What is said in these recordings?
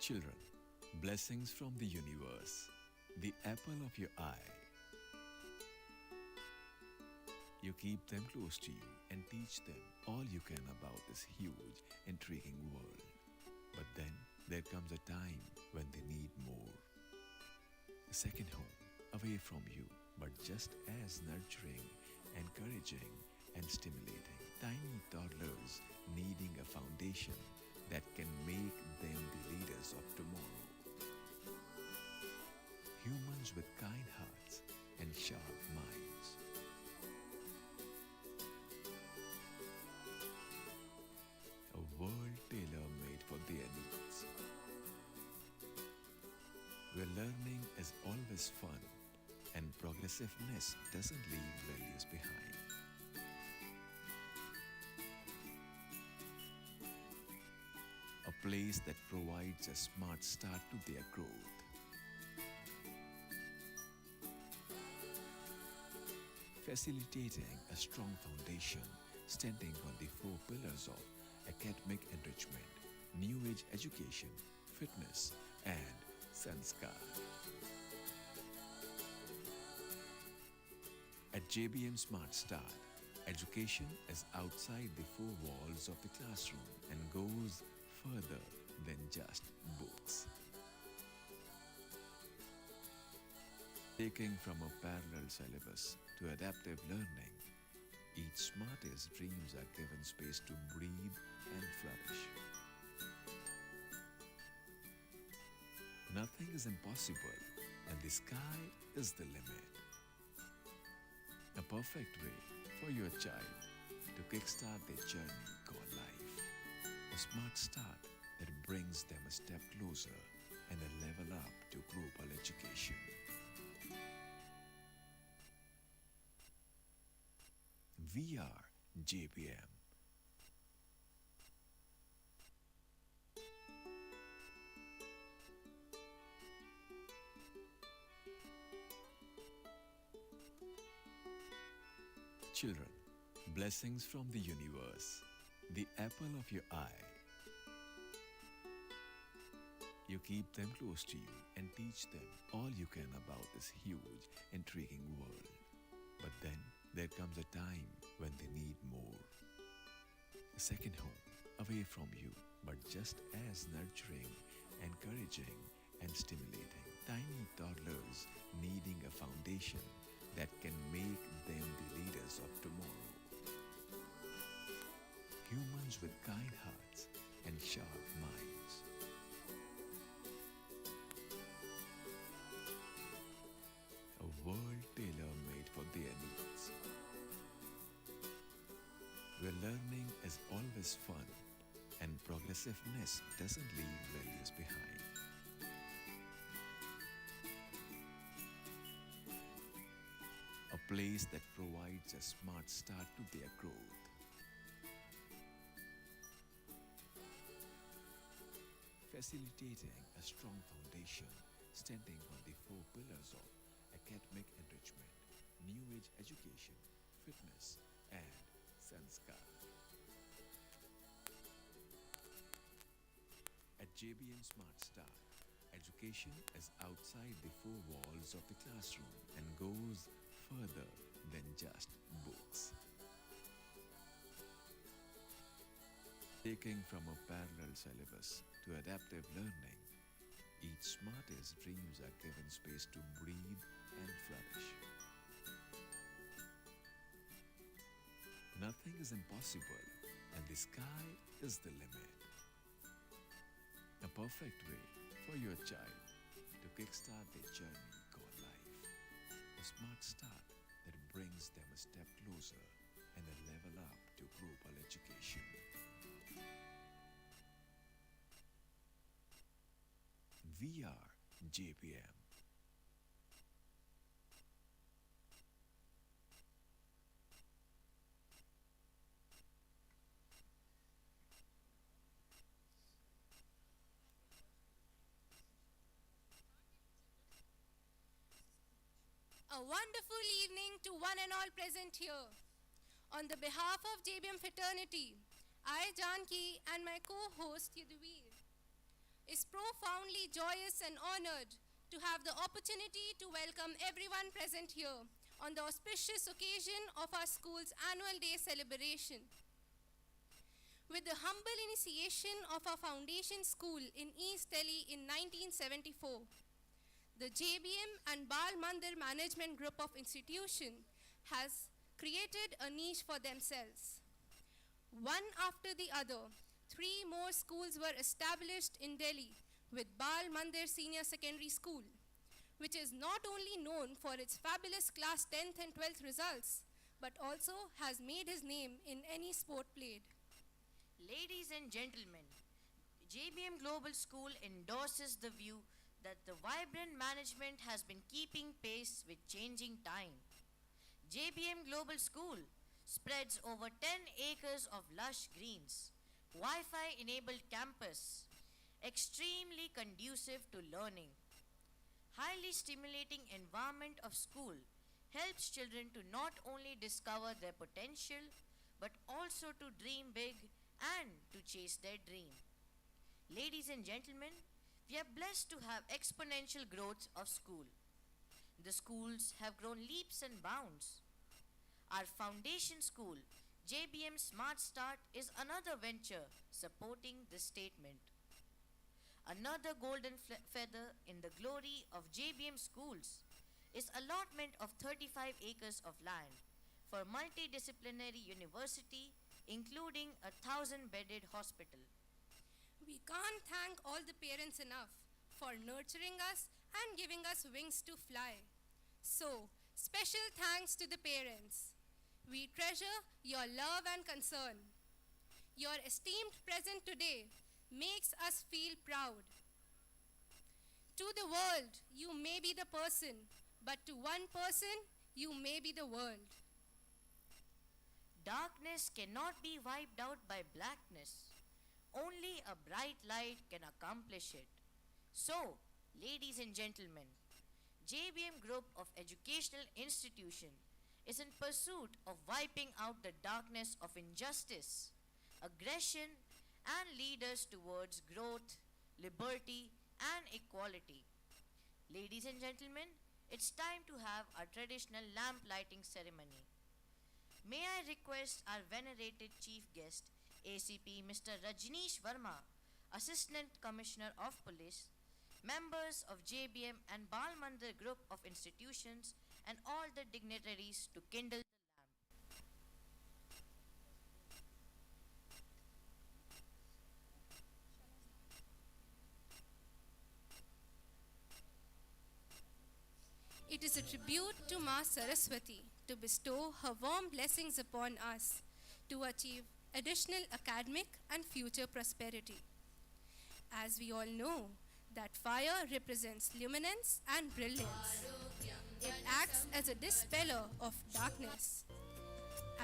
Children, blessings from the universe, the apple of your eye. You keep them close to you and teach them all you can about this huge, intriguing world. But then there comes a time when they need more. A second home, away from you, but just as nurturing, encouraging, and stimulating. Tiny toddlers needing a foundation that can make them the leaders of tomorrow. Humans with kind hearts and sharp minds. A world tailor-made for their needs. Where learning is always fun and progressiveness doesn't leave values behind. A place that provides a smart start to their growth. Facilitating a strong foundation standing on the four pillars of academic enrichment, new age education, fitness, and sanskar. At JBM Smart Start, education is outside the four walls of the classroom and goes further than just books. Taking from a parallel syllabus to adaptive learning, each smartest dreams are given space to breathe and flourish. Nothing is impossible, and the sky is the limit. A perfect way for your child to kickstart their journey called life. A smart start that brings them a step closer and a level up to global education. We are JBM. Children, blessings from the universe, the apple of your eye. You keep them close to you and teach them all you can about this huge, intriguing world. But then there comes a time when they need more. A second home, away from you, but just as nurturing, encouraging, and stimulating. Tiny toddlers needing a foundation that can make them the leaders of tomorrow. Humans with kind hearts and sharp minds. A world tailor-made for their needs. Where learning is always fun and progressiveness doesn't leave values behind. A place that provides a smart start to their growth. Facilitating a strong foundation standing on the four pillars of academic enrichment, new age education, fitness, and sanskar. At JBM Smart Start, education is outside the four walls of the classroom and goes further than just books. Taking from a parallel syllabus to adaptive learning, each smartest dreams are given space to breathe and flourish. Nothing is impossible, and the sky is the limit. A perfect way for your child to kickstart their journey called life. A smart start that brings them a step closer and a level up to global education. We are JBM. A wonderful evening to one and all present here. On the behalf of JBM Fraternity, I, Janki, and my co-host Yaduvir, is profoundly joyous and honored to have the opportunity to welcome everyone present here on the auspicious occasion of our school's annual day celebration. With the humble initiation of our foundation school in East Delhi in 1974, the JBM and Bal Mandir Management Group of Institution has created a niche for themselves. One after the other, 3 more schools were established in Delhi with Bal Mandir Senior Secondary School, which is not only known for its fabulous class 10th and 12th results, but also has made his name in any sport played. Ladies and gentlemen, JBM Global School endorses the view that the vibrant management has been keeping pace with changing time. JBM Global School spreads over 10 acres of lush greens, Wi-Fi enabled campus, extremely conducive to learning. Highly stimulating environment of school helps children to not only discover their potential but also to dream big and to chase their dream. Ladies and gentlemen, we are blessed to have exponential growth of school. The schools have grown leaps and bounds. Our foundation school, JBM Smart Start, is another venture supporting this statement. Another golden feather in the glory of JBM schools is allotment of 35 acres of land for multidisciplinary university, including a 1,000-bedded hospital. We can't thank all the parents enough for nurturing us and giving us wings to fly. So, special thanks to the parents. We treasure your love and concern. Your esteemed presence today makes us feel proud. To the world, you may be the person, but to one person, you may be the world. Darkness cannot be wiped out by blackness. Only a bright light can accomplish it. So, ladies and gentlemen, JBM Group of Educational Institution is in pursuit of wiping out the darkness of injustice, aggression, and lead us towards growth, liberty, and equality. Ladies and gentlemen, it's time to have our traditional lamp lighting ceremony. May I request our venerated chief guest, ACP Mr. Rajneesh Verma, Assistant Commissioner of Police, members of JBM and Bal Mandir Group of Institutions, and all the dignitaries to kindle the lamp. It is a tribute to Ma Saraswati to bestow her warm blessings upon us to achieve additional academic and future prosperity. As we all know, that fire represents luminance and brilliance. It acts as a dispeller of darkness.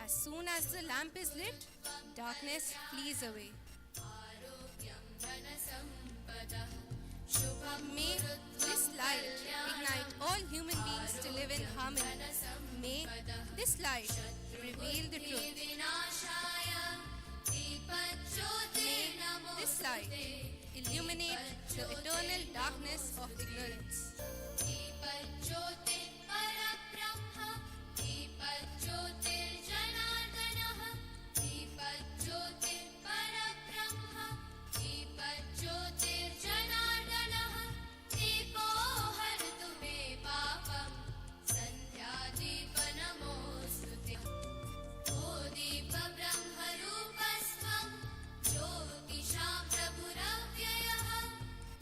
As soon as the lamp is lit, darkness flees away. May this light ignite all human beings to live in harmony. May this light reveal the truth. May this light illuminate the eternal darkness of ignorance. ज्योतिषां प्रभुरव्ययः,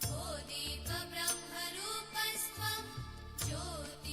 O दीपब्रह्मरूपस्त्वं ज्योतिषां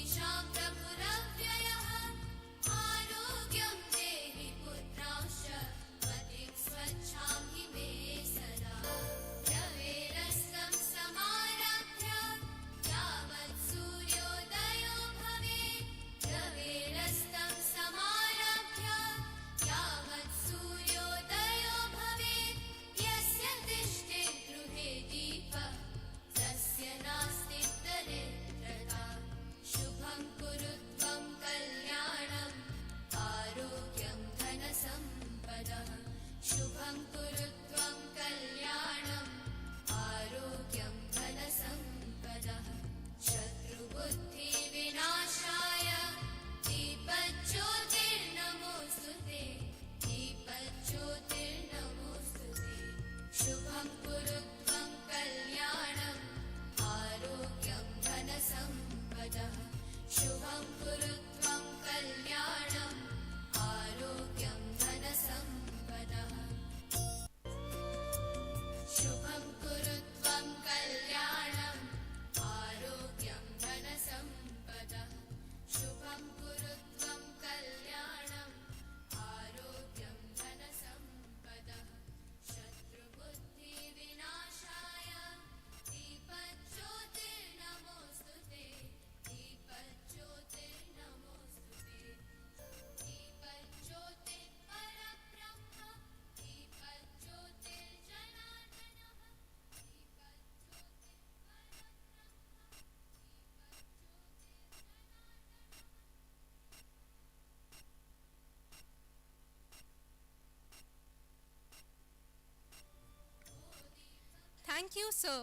Thank you, sir.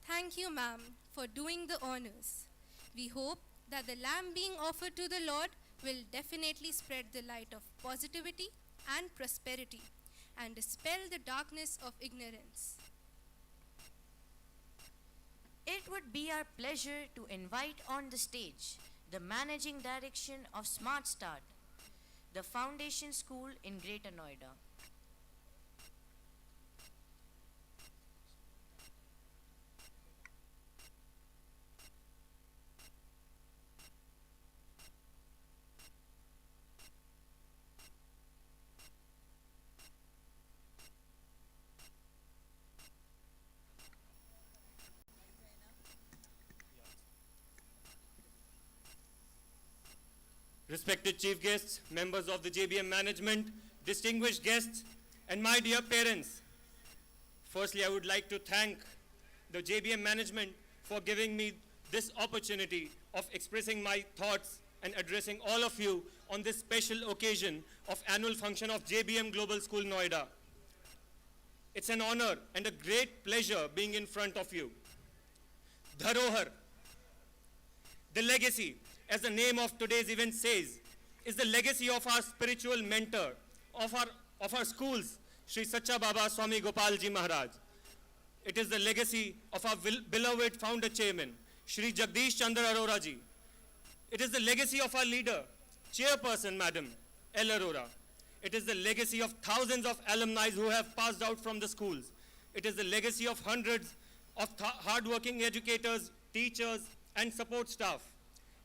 Thank you, ma'am, for doing the honors. We hope that the lamb being offered to the Lord will definitely spread the light of positivity and prosperity and dispel the darkness of ignorance. It would be our pleasure to invite on the stage the Managing Director of Smart Start, the Foundation School in Greater Noida. Respected chief guests, members of the JBM management, distinguished guests, and my dear parents. Firstly, I would like to thank the JBM management for giving me this opportunity of expressing my thoughts and addressing all of you on this special occasion of annual function of JBM Global School Noida. It's an honor and a great pleasure being in front of you. Dharohar, the legacy, as the name of today's event says, is the legacy of our spiritual mentor, of our schools, Sri Sacha Baba Swami Gopalji Maharaj. It is the legacy of our beloved founder chairman, Sri Jagdish Chandra Arora ji. It is the legacy of our leader, chairperson, Madam L. Arora. It is the legacy of thousands of alumni who have passed out from the schools. It is the legacy of hundreds of hardworking educators, teachers, and support staff.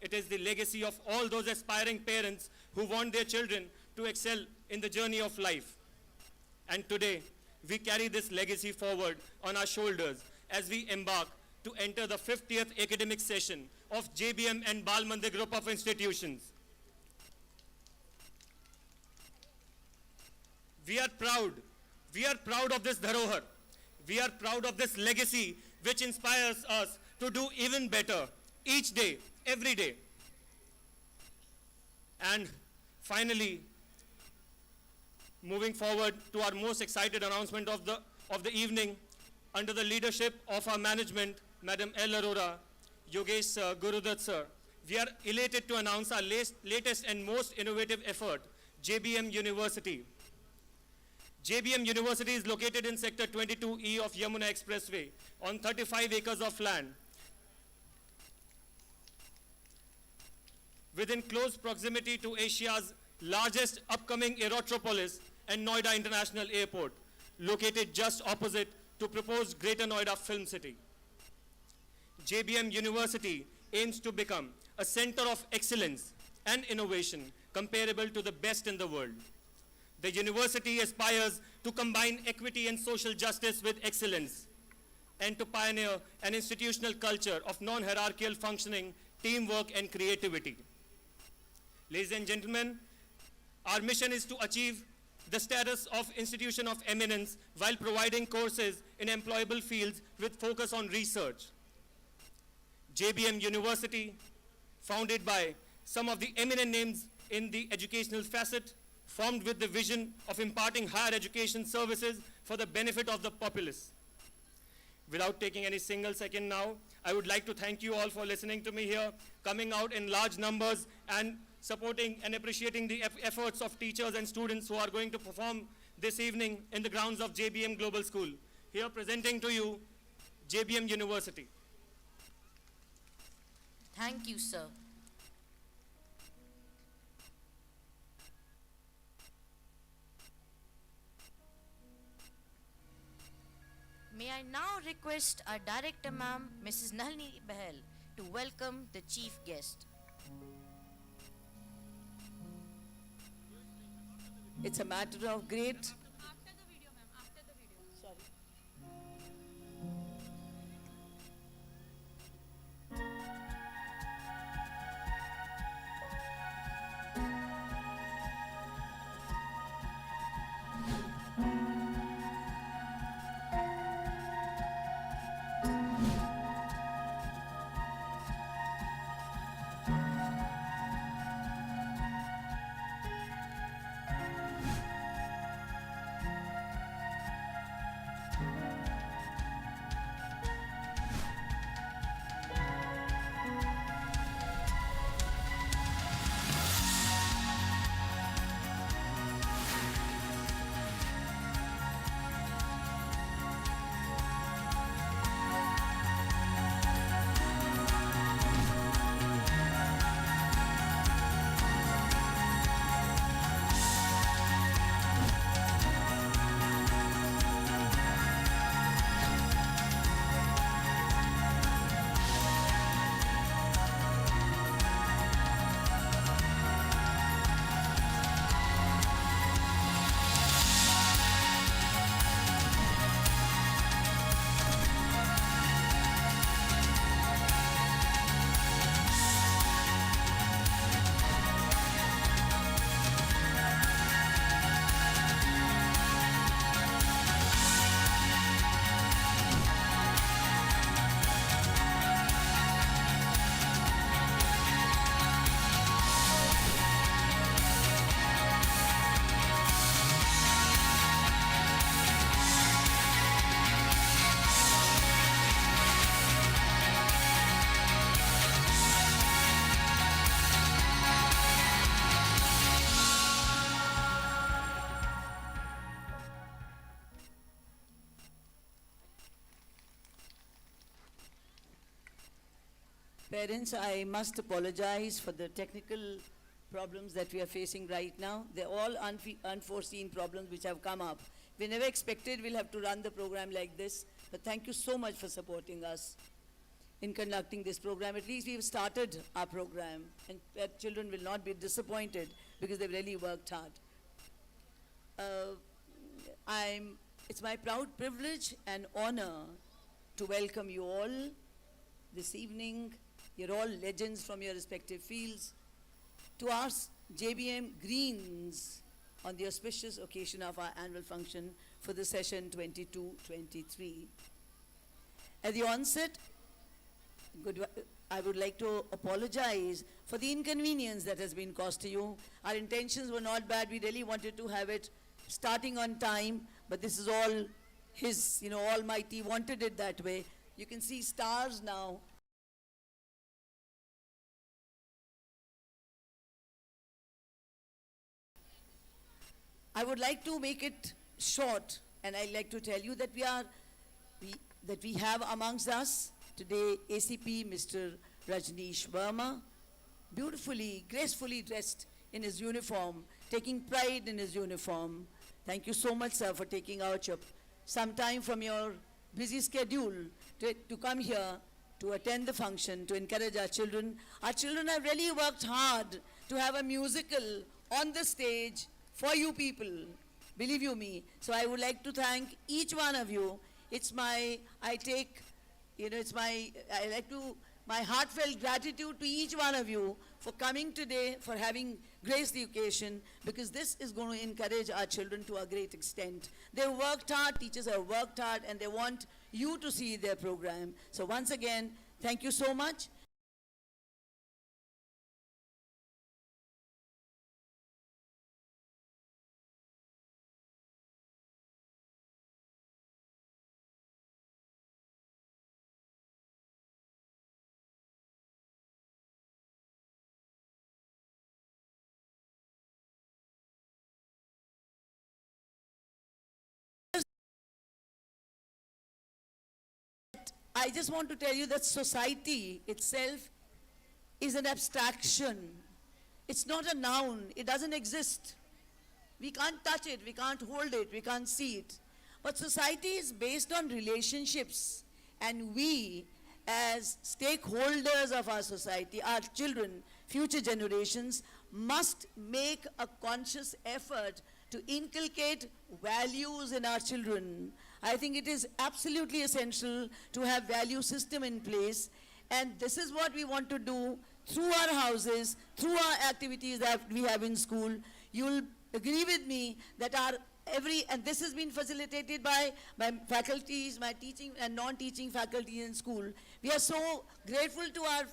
It is the legacy of all those aspiring parents who want their children to excel in the journey of life. And today, we carry this legacy forward on our shoulders as we embark to enter the 50th academic session of JBM and Bal Mandir group of institutions. We are proud of this dharohar. We are proud of this legacy which inspires us to do even better each day, every day. And finally, moving forward to our most excited announcement of the evening, under the leadership of our management, Madam L. Arora, Yogesh sir, Gurudat sir, we are elated to announce our latest and most innovative effort, JBM University. JBM University is located in Sector 22E of Yamuna Expressway on 35 acres of land, within close proximity to Asia's largest upcoming aerotropolis and Noida International Airport, located just opposite to proposed Greater Noida Film City. JBM University aims to become a center of excellence and innovation comparable to the best in the world. The university aspires to combine equity and social justice with excellence and to pioneer an institutional culture of non-hierarchical functioning, teamwork, and creativity. Ladies and gentlemen, our mission is to achieve the status of institution of eminence while providing courses in employable fields with focus on research. JBM University, founded by some of the eminent names in the educational facet, formed with the vision of imparting higher education services for the benefit of the populace. Without taking any single second now, I would like to thank you all for listening to me here, coming out in large numbers and supporting and appreciating the efforts of teachers and students who are going to perform this evening in the grounds of JBM Global School. Here presenting to you, JBM University. Thank you, sir. May I now request our director, ma'am, Mrs. Nalini Bahel, to welcome the chief guest. It's a matter of great Parents, I must apologize for the technical problems that we are facing right now. They're all unforeseen problems which have come up. We never expected we'll have to run the program like this, but thank you so much for supporting us in conducting this program. At least we've started our program, and children will not be disappointed because they've really worked hard. It's my proud privilege and honor to welcome you all this evening. You're all legends from your respective fields, to our JBM Greens on the auspicious occasion of our annual function for the session 22-23. At the onset, I would like to apologize for the inconvenience that has been caused to you. Our intentions were not bad. We really wanted to have it starting on time, but this is all His, Almighty wanted it that way. You can see stars now. I would like to make it short, and I'd like to tell you that we have amongst us today ACP Mr. Rajneesh Verma, beautifully, gracefully dressed in his uniform, taking pride in his uniform. Thank you so much, sir, for taking out some time from your busy schedule to come here to attend the function, to encourage our children. Our children have really worked hard to have a musical on the stage for you people, believe you me. So I would like to thank each one of you. My heartfelt gratitude to each one of you for coming today, for having graced the occasion, because this is going to encourage our children to a great extent. They worked hard, teachers have worked hard, and they want you to see their program. So once again, thank you so much. I just want to tell you that society itself is an abstraction. It's not a noun. It doesn't exist. We can't touch it. We can't hold it. We can't see it. But society is based on relationships. And we, as stakeholders of our society, our children, future generations, must make a conscious effort to inculcate values in our children. I think it is absolutely essential to have value system in place, and this is what we want to do through our houses, through our activities that we have in school. You'll agree with me that and this has been facilitated by faculties, my teaching and non-teaching faculty in school. We are so grateful to our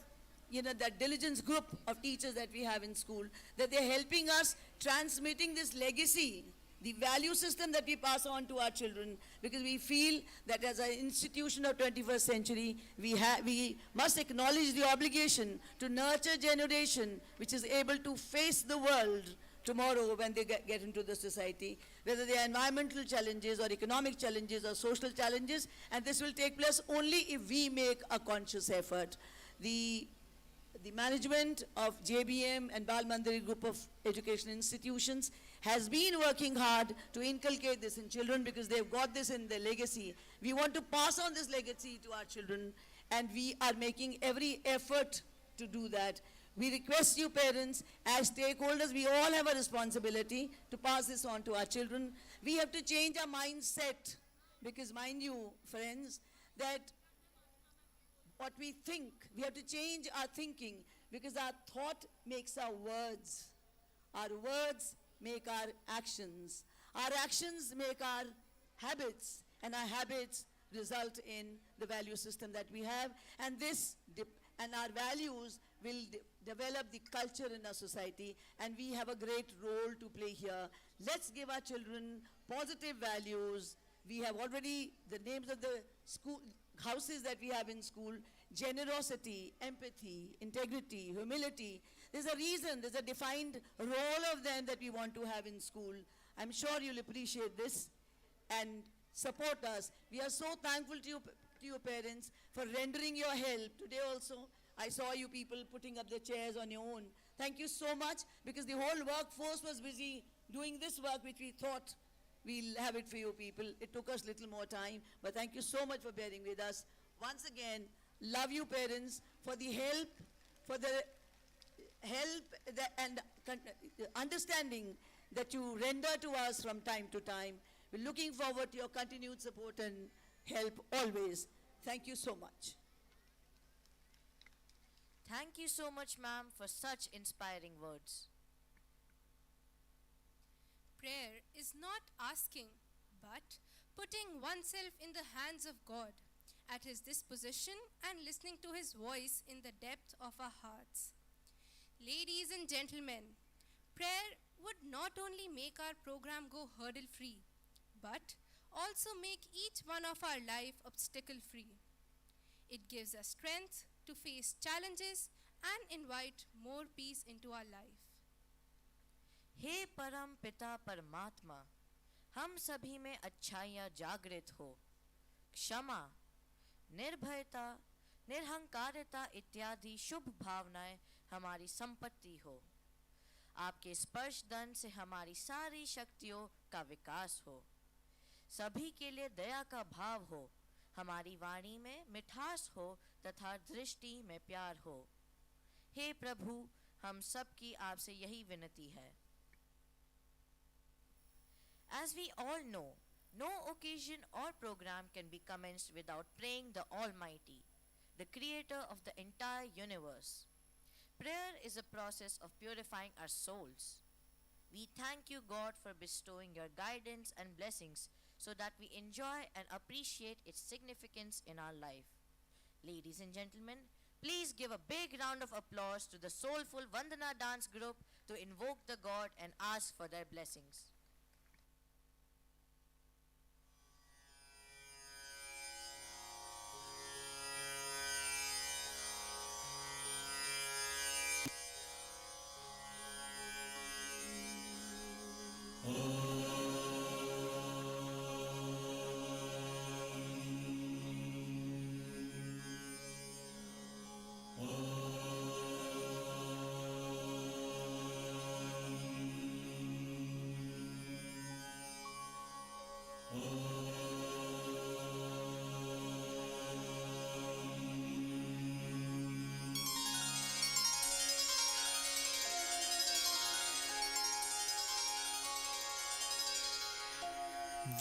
that diligence group of teachers that we have in school, that they're helping us transmitting this legacy, the value system that we pass on to our children, because we feel that as an institution of 21st century, we must acknowledge the obligation to nurture generation which is able to face the world tomorrow when they get into the society, whether they are environmental challenges or economic challenges or social challenges, and this will take place only if we make a conscious effort. The management of JBM and Bal Mandiri group of education institutions has been working hard to inculcate this in children because they've got this in their legacy. We want to pass on this legacy to our children, and we are making every effort to do that. We request you parents, as stakeholders, we all have a responsibility to pass this on to our children. We have to change our mindset, because mind you, friends, that what we think, we have to change our thinking, because our thought makes our words. Our words make our actions. Our actions make our habits, and our habits result in the value system that we have, and our values will develop the culture in our society, and we have a great role to play here. Let's give our children positive values. We have already the names of the school houses that we have in school: generosity, empathy, integrity, humility. There's a reason, there's a defined role of them that we want to have in school. I'm sure you'll appreciate this and support us. We are so thankful to you parents for rendering your help. Today also, I saw you people putting up the chairs on your own. Thank you so much, because the whole workforce was busy doing this work, which we thought we'll have it for you people. It took us little more time, but thank you so much for bearing with us. Once again, love you parents for the help, and understanding that you render to us from time to time. We're looking forward to your continued support and help always. Thank you so much. Thank you so much, ma'am, for such inspiring words. Prayer is not asking, but putting oneself in the hands of God, at His disposition, and listening to His voice in the depth of our hearts. Ladies and gentlemen, prayer would not only make our program go hurdle-free, but also make each one of our life obstacle-free. It gives us strength to face challenges and invite more peace into our life. हे परम पिता परमात्मा, हम सभी में अच्छाइयाँ जागृत हो, क्षमा, निर्भयता, निरहंकारिता इत्यादि शुभ भावनाएं हमारी संपत्ति हो। आपके स्पर्श दंड से हमारी सारी शक्तियों का विकास हो। सभी के लिए दया का भाव हो, हमारी वाणी में मिठास हो तथा दृष्टि में प्यार हो। हे प्रभु, हम सब की आपसे यही विनती है। As we all know, no occasion or program can be commenced without praying the Almighty, the creator of the entire universe. Prayer is a process of purifying our souls. We thank you, God, for bestowing your guidance and blessings so that we enjoy and appreciate its significance in our life. Ladies and gentlemen, please give a big round of applause to the soulful Vandana dance group to invoke the God and ask for their blessings.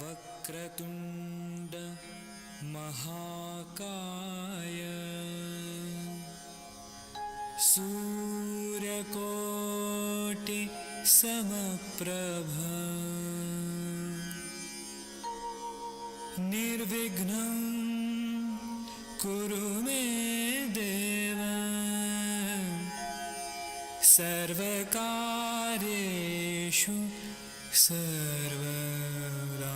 वक्रतुण्ड महाकाय सूर्यकोटि समप्रभ निर्विघ्नं कुरु मे देव सर्वकार्येषु सर्वदा।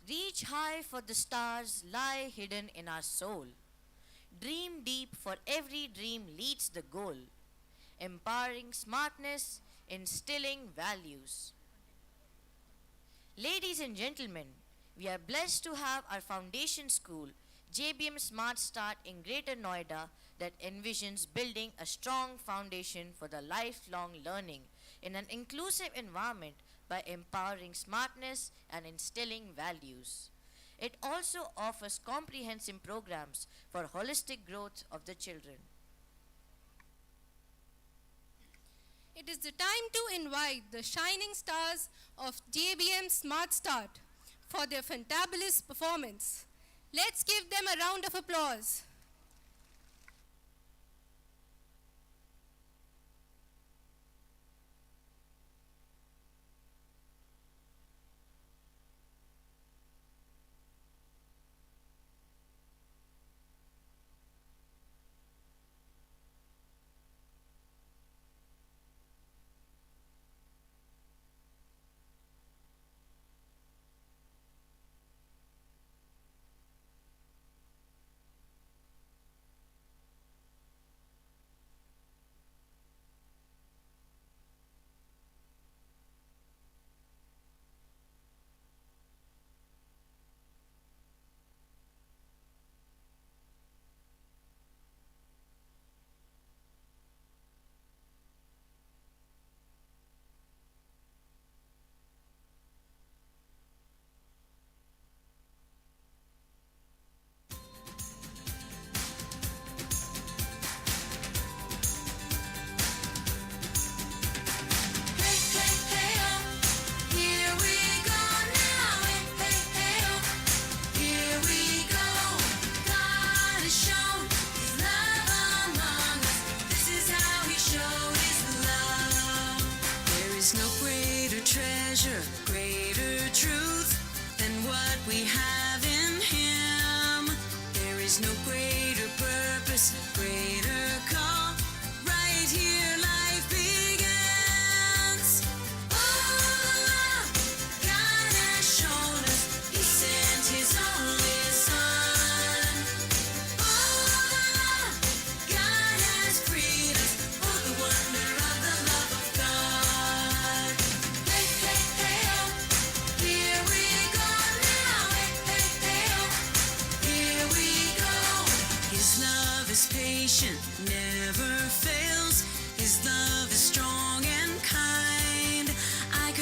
Reach high, for the stars lie hidden in our soul. Dream deep, for every dream leads the goal. Empowering smartness, instilling values. Ladies and gentlemen, we are blessed to have our foundation school, JBM Smart Start in Greater Noida, that envisions building a strong foundation for the lifelong learning in an inclusive environment by empowering smartness and instilling values. It also offers comprehensive programs for holistic growth of the children. It is the time to invite the shining stars of JBM Smart Start for their fantabulous performance. Let's give them a round of applause.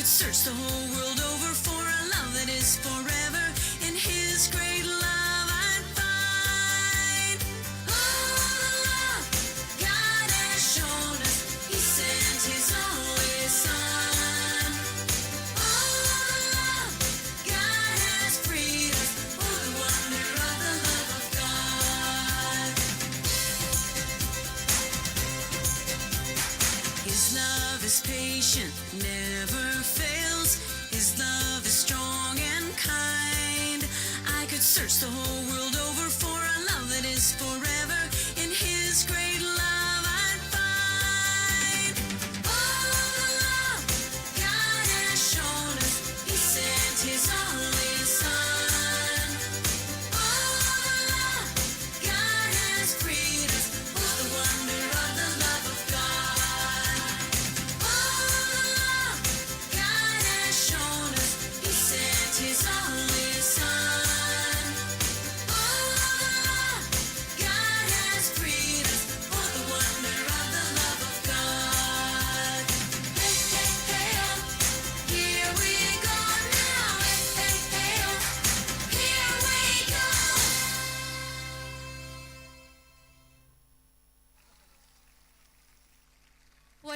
Search the whole world over for a love that is forever. In His great love I'd find. Oh, the love God has shown us. He sent His only Son. Oh, the love God has freed us. Oh, the wonder of the love of God. His love is patient, never fails. His love is strong and kind. I could search the whole world over for a love that is forever. In His great love I'd find. Oh, the love God has shown us. He sent His only Son. Oh, the love God has freed us. Oh, the wonder of the love of God. Oh, the love God has shown us. He sent His only Son. Oh, the love God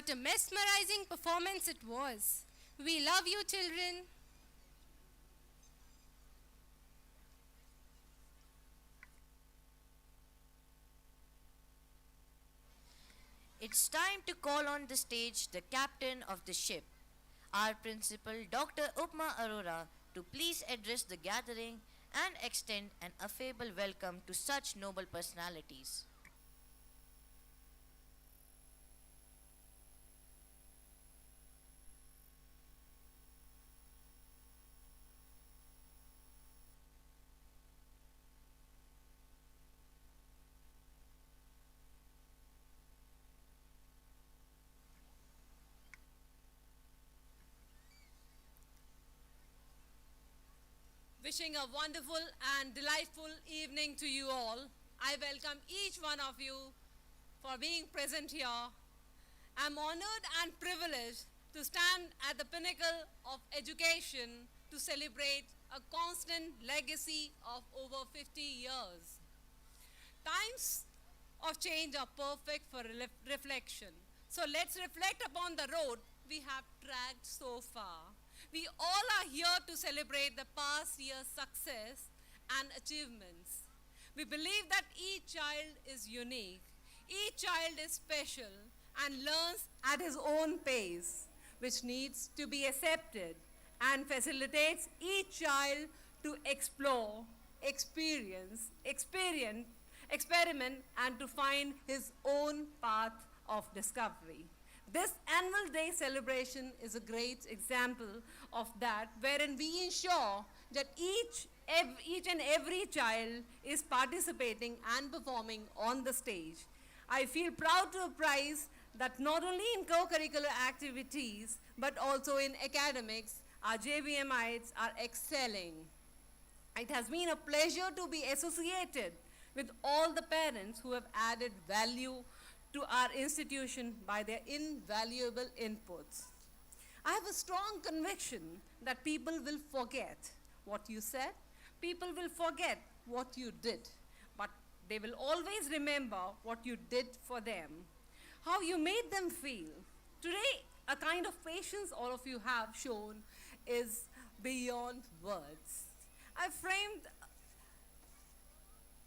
What a mesmerizing performance it was. We love you, children. It's time to call on the stage the captain of the ship, our principal, Dr. Upma Arora, to please address the gathering and extend an affable welcome to such noble personalities. Wishing a wonderful and delightful evening to you all. I welcome each one of you for being present here. I'm honored and privileged to stand at the pinnacle of education to celebrate a constant legacy of over 50 years. Times of change are perfect for reflection. So let's reflect upon the road we have tracked so far. We all are here to celebrate the past year's success and achievements. We believe that each child is unique, each child is special and learns at his own pace, which needs to be accepted and facilitates each child to explore, experiment and to find his own path of discovery. This annual day celebration is a great example of that, wherein we ensure that each and every child is participating and performing on the stage. I feel proud to apprise that not only in co-curricular activities, but also in academics, our JBMites are excelling. It has been a pleasure to be associated with all the parents who have added value to our institution by their invaluable inputs. I have a strong conviction that people will forget what you said, people will forget what you did, but they will always remember what you did for them, how you made them feel. Today, a kind of patience all of you have shown is beyond words. I framed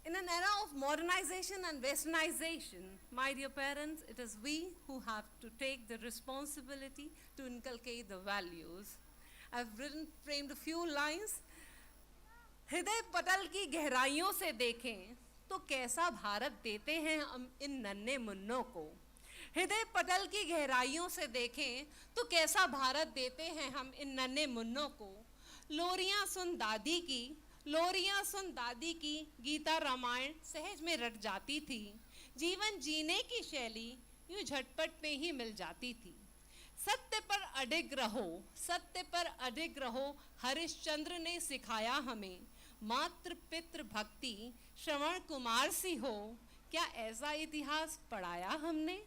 in an era of modernization and westernization, my dear parents, it is we who have to take the responsibility to inculcate the values. I've framed a few lines. हृदय पटल की गहराइयों से देखें तो कैसा भारत देते हैं हम इन नन्हे मुन्नों को. हृदय पटल की गहराइयों से देखें तो कैसा भारत देते हैं हम इन नन्हे मुन्नों को. लोरियां सुन दादी की, लोरियां सुन दादी की, गीता रामायण सहज में रट जाती थी. जीवन जीने की शैली यूं झटपट में ही मिल जाती थी. सत्य पर अडिग रहो, सत्य पर अडिग रहो, हरिश्चंद्र ने सिखाया हमें. मातृ पितृ भक्ति श्रवण कुमार सी हो, क्या ऐसा इतिहास पढ़ाया हमने.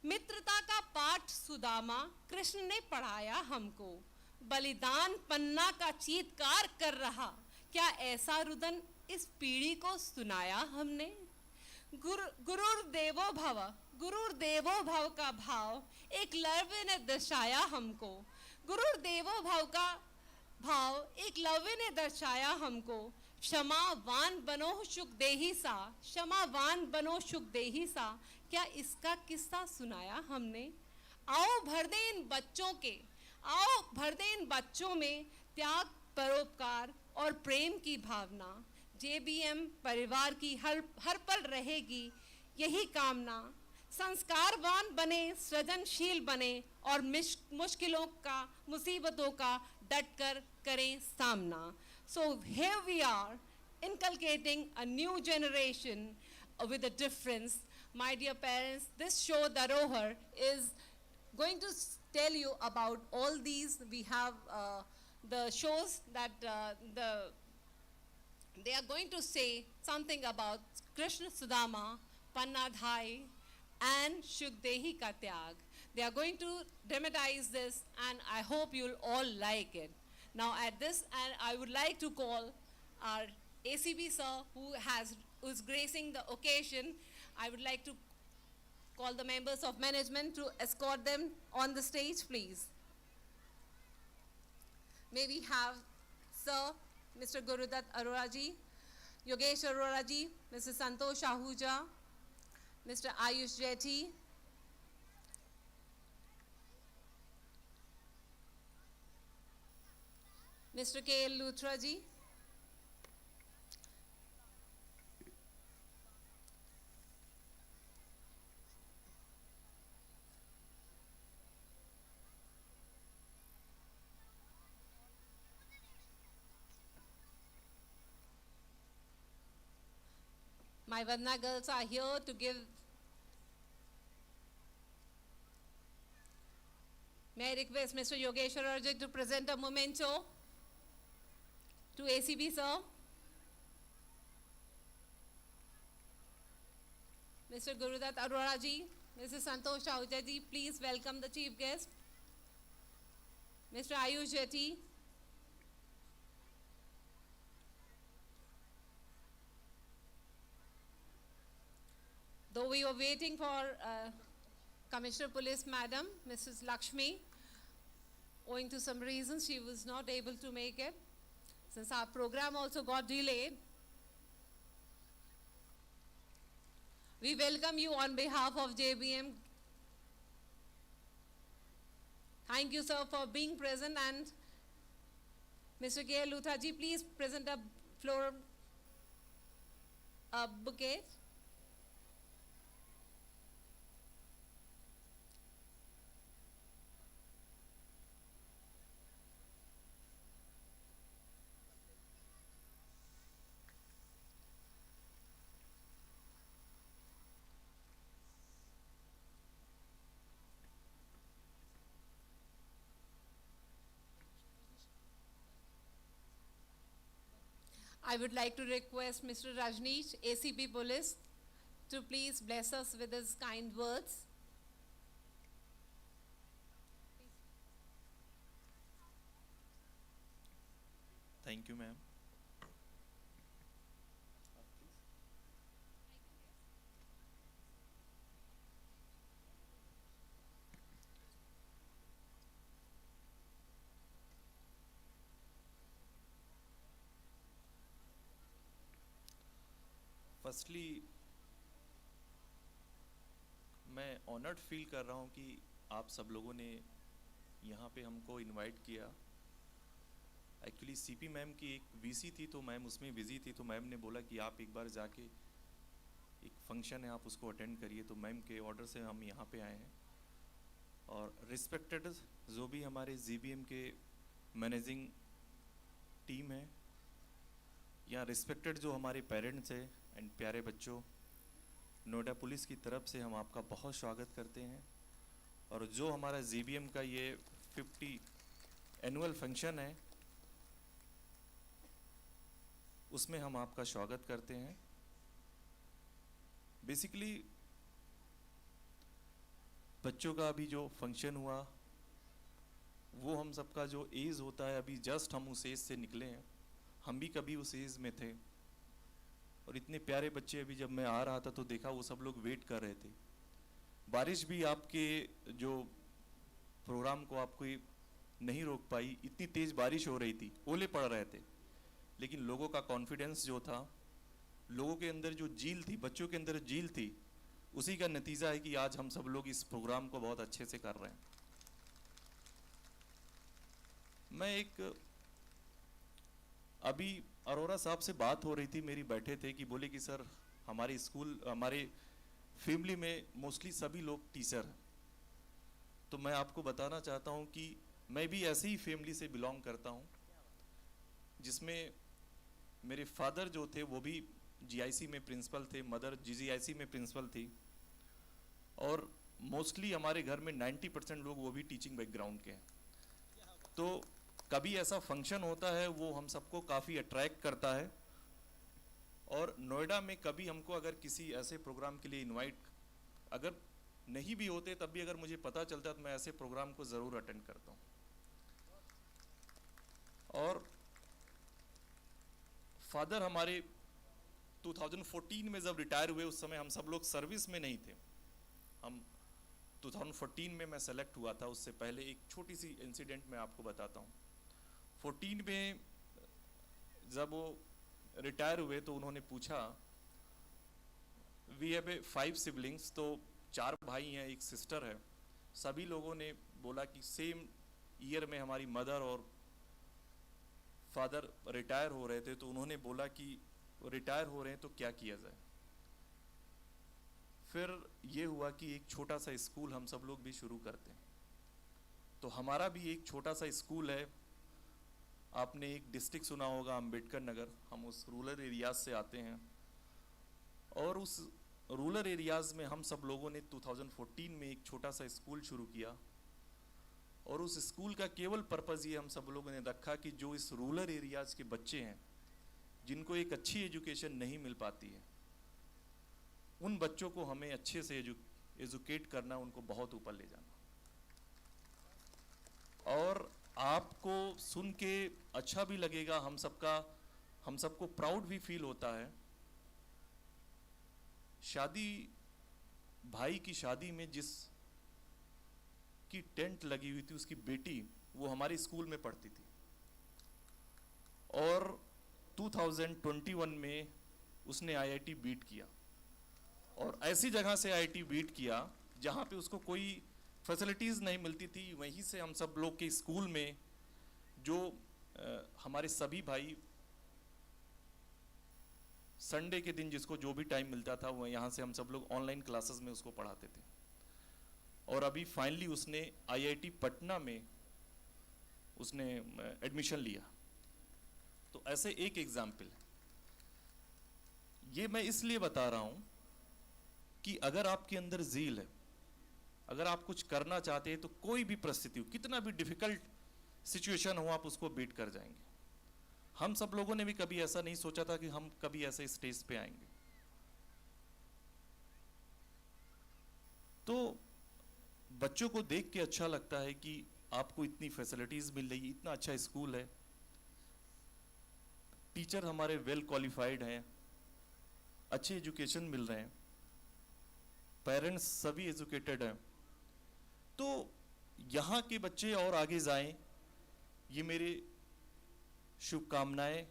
मित्रता का पाठ सुदामा कृष्ण ने पढ़ाया हमको. बलिदान पन्ना का चीत्कार कर रहा, क्या ऐसा रुदन इस पीढ़ी को सुनाया हमने. गुरुर्देवो भव, गुरुर्देवो भव का भाव एकलव्य ने दर्शाया हमको. गुरुर्देवो भव का भाव एकलव्य ने दर्शाया हमको. क्षमावान बनो सुखदेही सा, क्षमावान बनो सुखदेही सा, क्या इसका किस्सा सुनाया हमने. आओ भर दे इन बच्चों के, आओ भर दे इन बच्चों में त्याग, परोपकार और प्रेम की भावना. JBM परिवार की हर पल रहेगी यही कामना. संस्कारवान बने, सृजनशील बने और मुश्किलों का, मुसीबतों का डटकर करें सामना. So here we are inculcating a new generation with a difference. My dear parents, this show Dharohar is going to tell you about all these. We have the shows that they are going to say something about Krishna Sudama, Pannadhai, and Shukdehi Ka Tyag. They are going to dramatize this, and I hope you'll all like it. Now at this, and I would like to call our ACB sir, who is gracing the occasion. I would like to call the members of management to escort them on the stage, please. May we have Sir Mr. Gurudat Aroraji, Yogesh Aroraji, Mr. Santosh Ahuja, Mr. Ayush Jetty, Mr. K.L. Luthra ji, my Vandana girls are here to give. May I request Mr. Yogesh Aroraji to present a memento to ACB, sir. Mr. Gurudat Arora ji, Mrs. Santosh Ahuja ji, please welcome the chief guest. Mr. Ayush Jetty. Though we were waiting for Commissioner Police Madam, Mrs. Lakshmi, owing to some reasons she was not able to make it. Since our program also got delayed, we welcome you on behalf of JBM. Thank you, sir, for being present. And Mr. K. Luthra ji, please present a floral bouquet. I would like to request Mr. Rajneesh, ACP Police, to please bless us with his kind words. Thank you, ma'am. Firstly मैं honoured feel कर रहा हूँ कि आप सब लोगों ने यहाँ पे हमको इनवाइट किया। एक्चुअली सीपी मैम की एक वीसी थी तो मैम उसमें बिज़ी थी, तो मैम ने बोला कि आप एक बार जाके एक फंक्शन है आप उसको अटेंड करिए, तो मैम के ऑर्डर से हम यहाँ पे आए हैं। और रिस्पेक्टेड जो भी हमारे JBM के मैनेजिंग टीम है, या रिस्पेक्टेड जो हमारे पेरेंट्स हैं एंड प्यारे बच्चों, नोएडा पुलिस की तरफ से हम आपका बहुत स्वागत करते हैं। और जो हमारा JBM का ये 50 एनुअल फंक्शन है उसमें हम आपका स्वागत करते हैं। बेसिकली बच्चों का अभी जो फंक्शन हुआ वो हम सबका जो एज होता है, अभी जस्ट हम उस एज से निकले हैं, हम भी कभी उस एज में थे। और इतने प्यारे बच्चे, अभी जब मैं आ रहा था तो देखा वो सब लोग वेट कर रहे थे। बारिश भी आपके जो प्रोग्राम को आपको नहीं रोक पाई, इतनी तेज़ बारिश हो रही थी, ओले पड़ रहे थे, लेकिन लोगों का कॉन्फिडेंस जो था, लोगों के अंदर जो जील थी, बच्चों के अंदर जील थी, उसी का नतीजा है कि आज हम सब लोग इस प्रोग्राम को बहुत अच्छे से कर रहे हैं। मैं एक अभी अरोरा साहब से बात हो रही थी मेरी, बैठे थे कि बोले कि सर हमारे स्कूल, हमारे फैमिली में मोस्टली सभी लोग टीचर हैं। तो मैं आपको बताना चाहता हूं कि मैं भी ऐसी ही फैमिली से बिलोंग करता हूं, जिसमें मेरे फादर जो थे वो भी GIC में प्रिंसिपल थे, मदर GGIC में प्रिंसिपल थी, और मोस्टली हमारे घर में 90% लोग वो भी टीचिंग बैकग्राउंड के हैं। तो कभी ऐसा फंक्शन होता है वो हम सबको काफ़ी अट्रैक्ट करता है। और नोएडा में कभी हमको अगर किसी ऐसे प्रोग्राम के लिए इनवाइट अगर नहीं भी होते, तब भी अगर मुझे पता चलता तो मैं ऐसे प्रोग्राम को ज़रूर अटेंड करता हूँ। और फादर हमारे 2014 में जब रिटायर हुए, उस समय हम सब लोग सर्विस में नहीं थे, हम 2014 में मैं सेलेक्ट हुआ था, उससे पहले एक छोटी सी इंसिडेंट मैं आपको बताता हूँ। 14 में जब वो रिटायर हुए तो उन्होंने पूछा, वी हैव 5 सिबलिंग्स, तो 4 भाई हैं, एक सिस्टर है। सभी लोगों ने बोला कि सेम ईयर में हमारी मदर और फादर रिटायर हो रहे थे, तो उन्होंने बोला कि रिटायर हो रहे हैं तो क्या किया जाए। फिर ये हुआ कि एक छोटा सा स्कूल हम सब लोग भी शुरू करते हैं। तो हमारा भी एक छोटा सा स्कूल है। आपने एक डिस्ट्रिक्ट सुना होगा अम्बेडकर नगर, हम उस रूरल एरियाज से आते हैं, और उस रूरल एरियाज में हम सब लोगों ने 2014 में एक छोटा सा स्कूल शुरू किया। और उस स्कूल का केवल पर्पज़ ये हम सब लोगों ने रखा कि जो इस रूरल एरियाज के बच्चे हैं जिनको एक अच्छी एजुकेशन नहीं मिल पाती है, उन बच्चों को हमें अच्छे से एजुकेट करना, उनको बहुत ऊपर ले जाना। और आपको सुन के अच्छा भी लगेगा, हम सबको प्राउड भी फील होता है। शादी, भाई की शादी में जिस की टेंट लगी हुई थी, उसकी बेटी वो हमारे स्कूल में पढ़ती थी। और 2021 में उसने आईआईटी बीट किया, और ऐसी जगह से आईआईटी बीट किया जहाँ पे उसको कोई फैसिलिटीज़ नहीं मिलती थी। वहीं से हम सब लोग के स्कूल में जो हमारे सभी भाई संडे के दिन जिसको जो भी टाइम मिलता था, वो यहाँ से हम सब लोग ऑनलाइन क्लासेस में उसको पढ़ाते थे। और अभी फाइनली उसने आईआईटी पटना में उसने एडमिशन लिया। तो ऐसे एक एग्जाम्पल है। ये मैं इसलिए बता रहा हूँ कि अगर आपके अंदर ज़ील है, अगर आप कुछ करना चाहते हैं, तो कोई भी परिस्थिति हो, कितना भी डिफिकल्ट सिचुएशन हो, आप उसको बीट कर जाएंगे। हम सब लोगों ने भी कभी ऐसा नहीं सोचा था कि हम कभी ऐसे स्टेज पे आएंगे। तो बच्चों को देख के अच्छा लगता है कि आपको इतनी फैसिलिटीज मिल रही है, इतना अच्छा स्कूल है, टीचर हमारे वेल क्वालिफाइड हैं, अच्छे एजुकेशन मिल रहे हैं, पेरेंट्स सभी एजुकेटेड हैं। तो यहाँ के बच्चे और आगे जाएं, ये मेरे शुभकामनाएं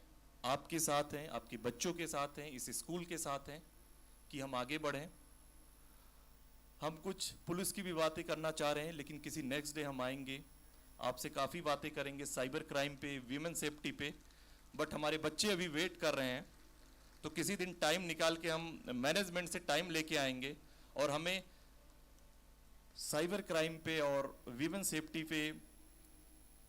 आपके साथ हैं, आपके बच्चों के साथ हैं, इस स्कूल के साथ हैं कि हम आगे बढ़ें। हम कुछ पुलिस की भी बातें करना चाह रहे हैं, लेकिन किसी नेक्स्ट डे हम आएंगे, आपसे काफ़ी बातें करेंगे साइबर क्राइम पे, वीमेन सेफ्टी पे। बट हमारे बच्चे अभी वेट कर रहे हैं, तो किसी दिन टाइम निकाल के हम मैनेजमेंट से टाइम लेके आएंगे, और हमें साइबर क्राइम पे और वीमेन सेफ्टी पे,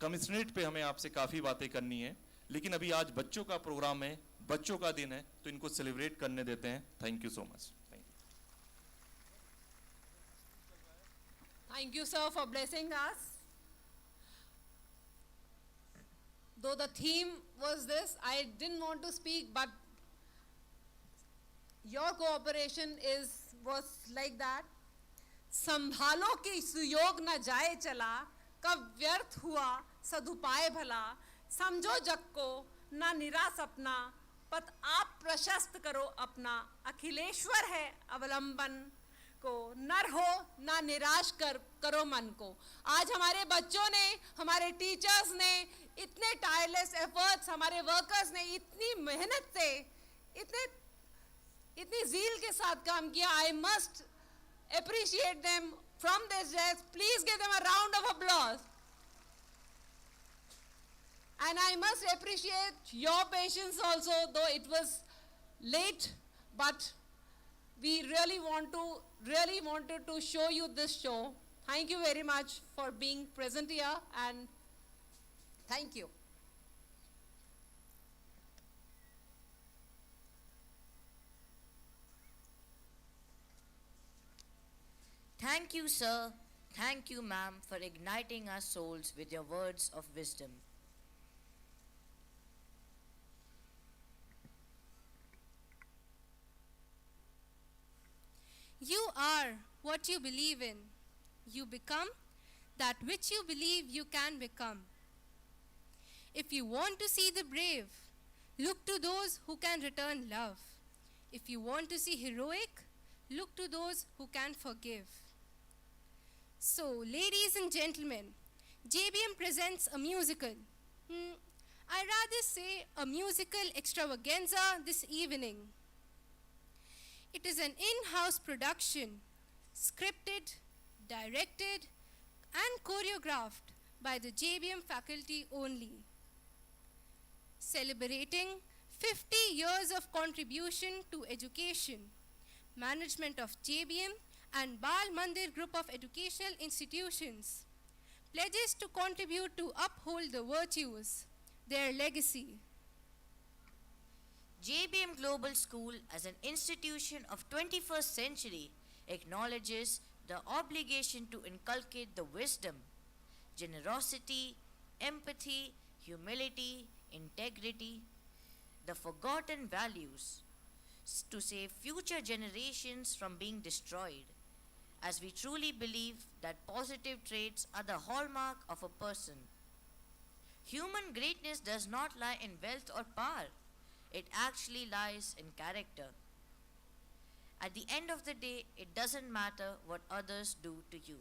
कमिश्नरेट पे हमें आपसे काफ़ी बातें करनी है। लेकिन अभी आज बच्चों का प्रोग्राम है, बच्चों का दिन है, तो इनको सेलिब्रेट करने देते हैं। Thank you so much. Thank you, sir, for blessing us. Though the theme was this, I didn't want to speak, but your cooperation was like that. संभालो कि सुयोग न जाए चला, कब व्यर्थ हुआ सदुपाय भला, समझो जग को न निराश अपना, पथ आप प्रशस्त करो अपना, अखिलेश्वर है अवलंबन को, नर हो ना निराश करो मन को। आज हमारे बच्चों ने, हमारे टीचर्स ने इतने टायरलेस एफर्ट्स, हमारे वर्कर्स ने इतनी मेहनत से, इतनी ज़ील के साथ काम किया। I must appreciate them from this desk. Please give them a round of applause. And I must appreciate your patience also, though it was late, but we really wanted to show you this show. Thank you very much for being present here, and thank you. Thank you, sir. Thank you, ma'am, for igniting our souls with your words of wisdom. You are what you believe in. You become that which you believe you can become. If you want to see the brave, look to those who can return love. If you want to see heroic, look to those who can forgive. So, ladies and gentlemen, JBM presents a musical. I rather say a musical extravaganza this evening. It is an in-house production, scripted, directed, and choreographed by the JBM faculty only. Celebrating 50 years of contribution to education, management of JBM and Bal Mandir Group of Educational Institutions pledges to contribute to uphold the virtues, their legacy. JBM Global School as an institution of 21st century acknowledges the obligation to inculcate the wisdom, generosity, empathy, humility, integrity, the forgotten values, to save future generations from being destroyed, as we truly believe that positive traits are the hallmark of a person. Human greatness does not lie in wealth or power. It actually lies in character. At the end of the day, it doesn't matter what others do to you.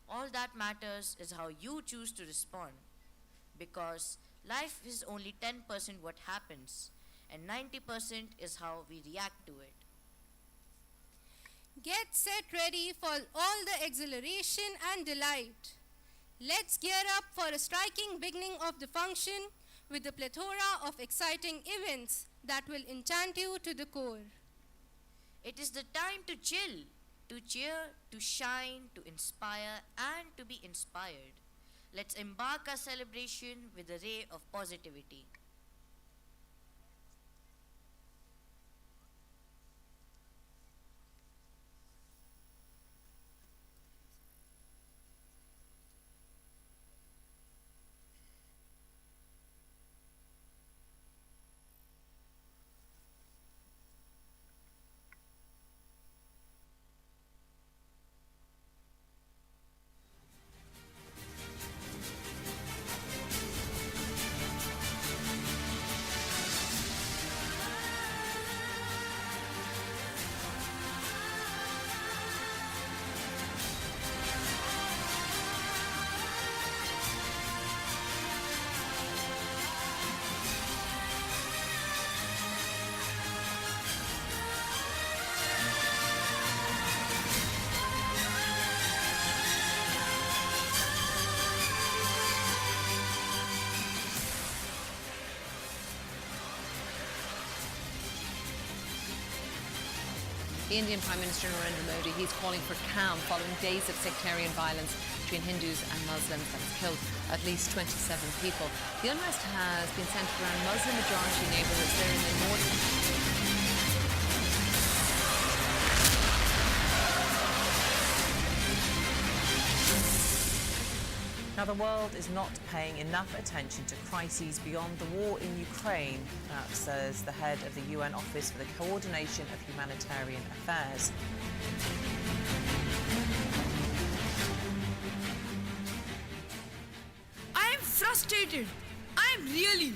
All that matters is how you choose to respond, because life is only 10% what happens, and 90% is how we react to it. Get set ready for all the exhilaration and delight. Let's gear up for a striking beginning of the function with a plethora of exciting events that will enchant you to the core. It is the time to chill, to cheer, to shine, to inspire, and to be inspired. Let's embark our celebration with a ray of positivity. The Indian Prime Minister Narendra Modi, he's calling for calm following days of sectarian violence between Hindus and Muslims that has killed at least 27 people. The unrest has been centred around Muslim-majority neighbourhoods there in the north. Now, the world is not paying enough attention to crises beyond the war in Ukraine, that says the head of the UN Office for the Coordination of Humanitarian Affairs. I am frustrated. I am really.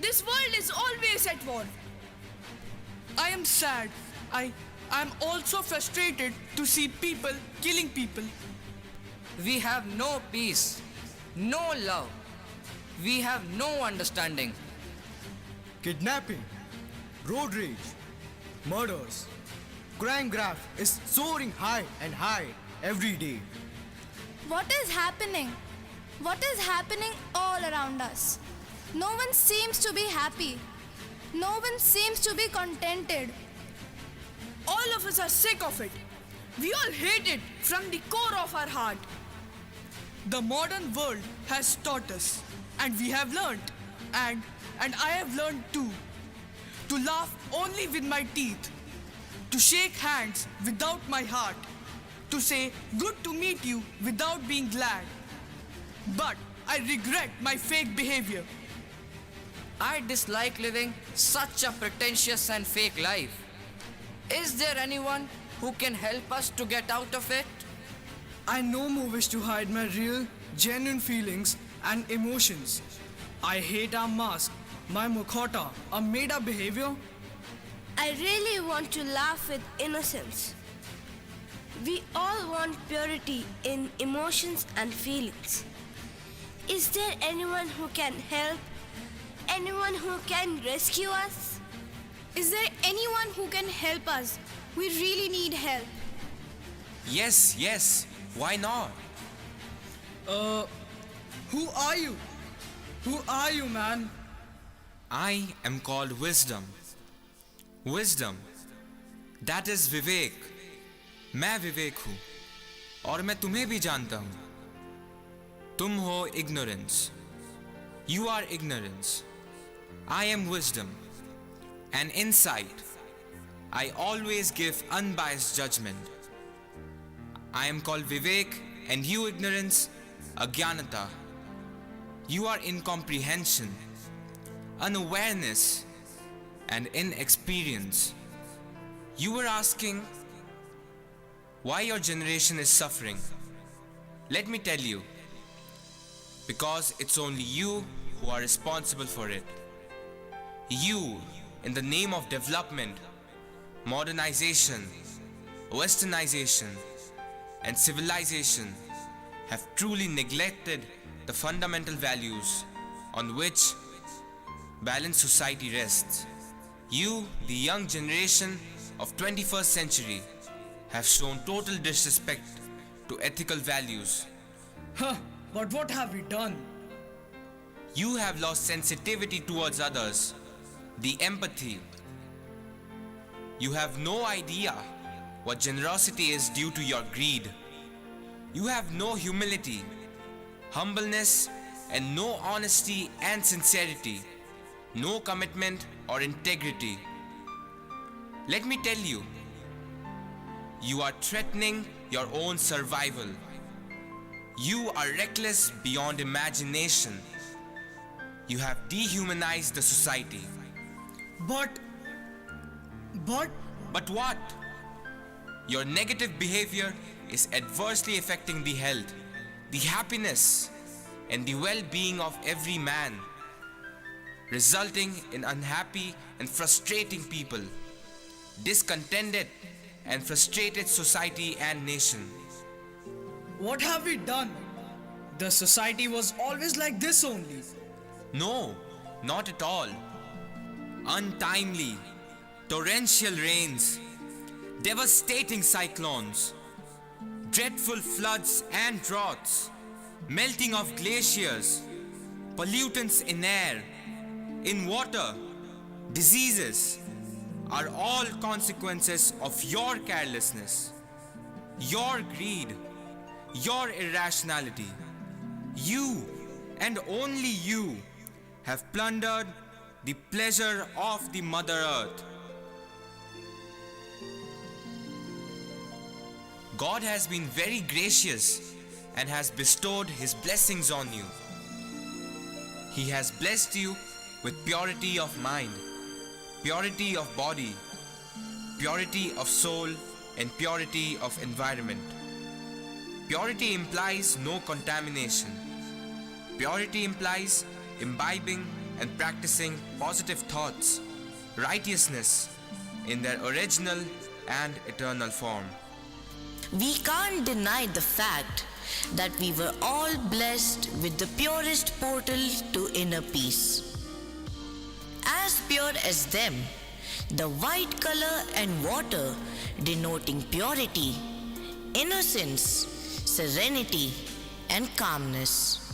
This world is always at war. I am sad. I am also frustrated to see people killing people. We have no peace. No love. We have no understanding. Kidnapping, road rage, murders. Crime graph is soaring high and high every day. What is happening? What is happening all around us? No one seems to be happy. No one seems to be contented. All of us are sick of it. We all hate it from the core of our heart. The modern world has taught us, and we have learned, and I have learned too, to laugh only with my teeth, to shake hands without my heart, to say good to meet you without being glad. But I regret my fake behavior. I dislike living such a pretentious and fake life. Is there anyone who can help us to get out of it? I no more wish to hide my real, genuine feelings and emotions. I hate our mask, my mukhota, our made-up behavior. I really want to laugh with innocence. We all want purity in emotions and feelings. Is there anyone who can help? Anyone who can rescue us? Is there anyone who can help us? We really need help. Yes, why not? Who are you? Who are you, man? I am called Wisdom. Wisdom. That is Vivek. मैं विवेक हूँ और मैं तुम्हें भी जानता हूँ. तुम हो ignorance. You are ignorance. I am wisdom. And insight. I always give unbiased judgment. I am called Vivek and you ignorance, Agyanata. You are incomprehension, unawareness, and inexperience. You were asking why your generation is suffering. Let me tell you, because it's only you who are responsible for it. You, in the name of development, modernization, westernization, and civilization, have truly neglected the fundamental values on which balanced society rests. You, the young generation of 21st century, have shown total disrespect to ethical values. But what have we done? You have lost sensitivity towards others, the empathy. You have no idea what generosity is due to your greed. You have no humility, humbleness, and no honesty and sincerity, no commitment or integrity. Let me tell you, you are threatening your own survival. You are reckless beyond imagination. You have dehumanized the society. But what? Your negative behavior is adversely affecting the health, the happiness, and the well-being of every man, resulting in unhappy and frustrating people, discontented and frustrated society and nation. what have we done? The society was always like this only. No, not at all. Untimely, torrential rains, devastating cyclones, dreadful floods and droughts, melting of glaciers, pollutants in air, in water, diseases are all consequences of your carelessness, your greed, your irrationality. You and only you have plundered the pleasure of the Mother Earth. God has been very gracious and has bestowed His blessings on you. He has blessed you with purity of mind, purity of body, purity of soul, and purity of environment. Purity implies no contamination. Purity implies imbibing and practicing positive thoughts, righteousness in their original and eternal form. We can't deny the fact that we were all blessed with the purest portal to inner peace. As pure as them, the white color and water denoting purity, innocence, serenity, and calmness.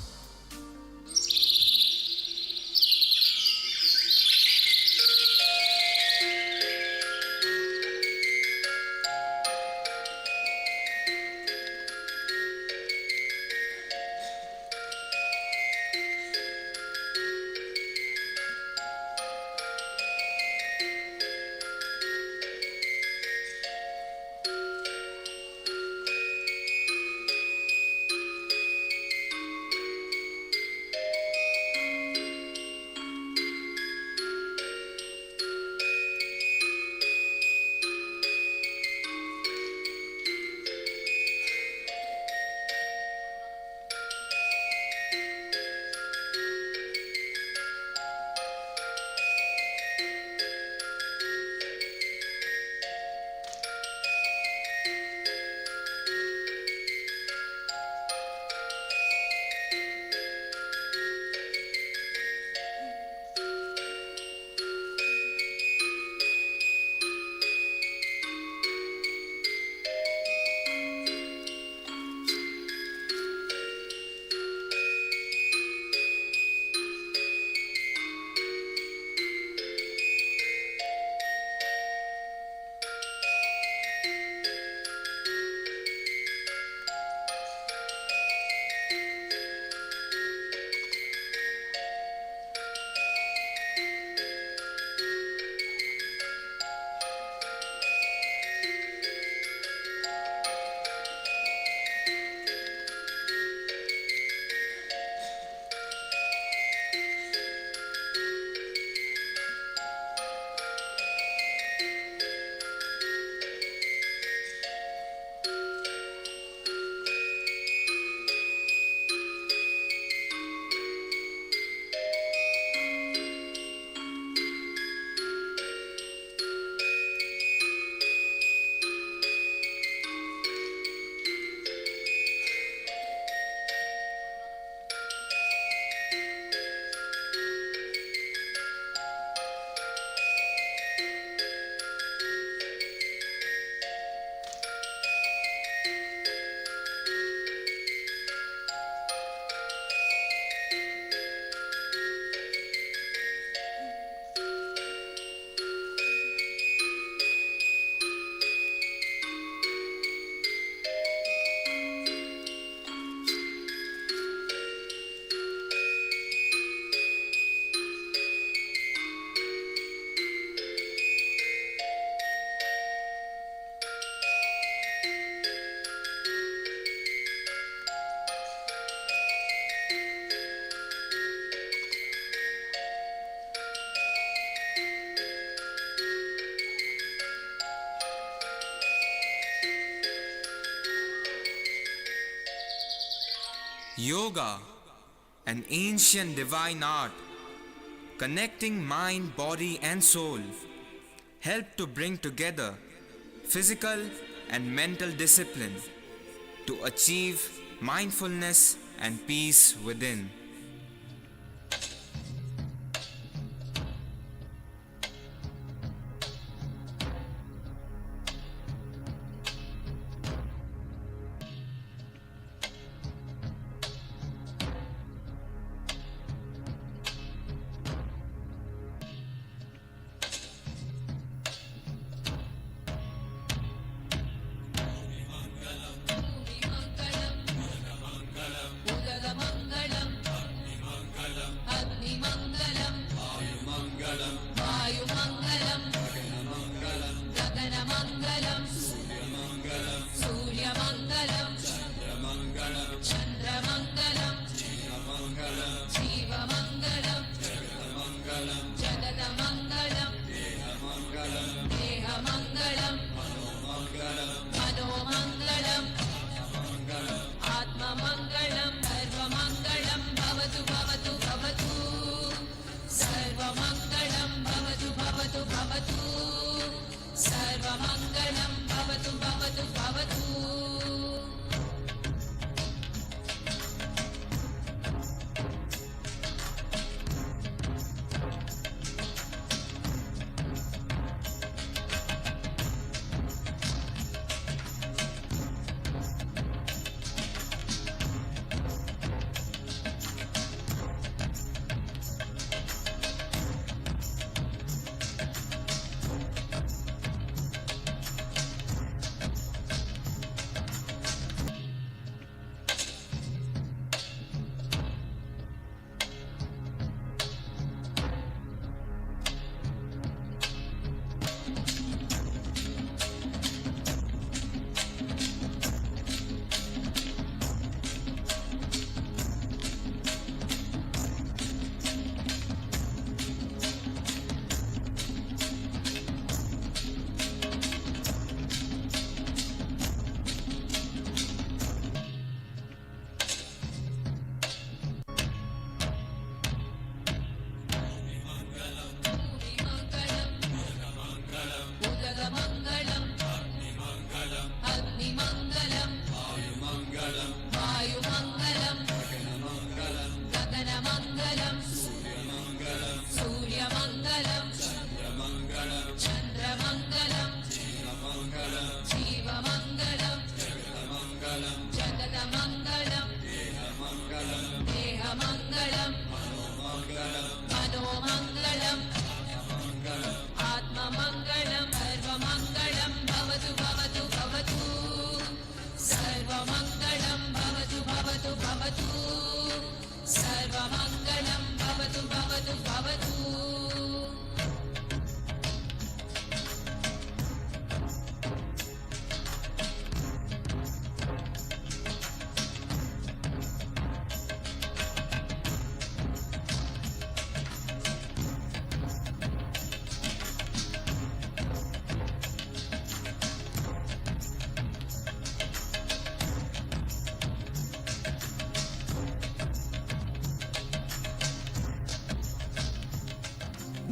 Yoga, an ancient divine art, connecting mind, body, and soul, help to bring together physical and mental discipline to achieve mindfulness and peace within.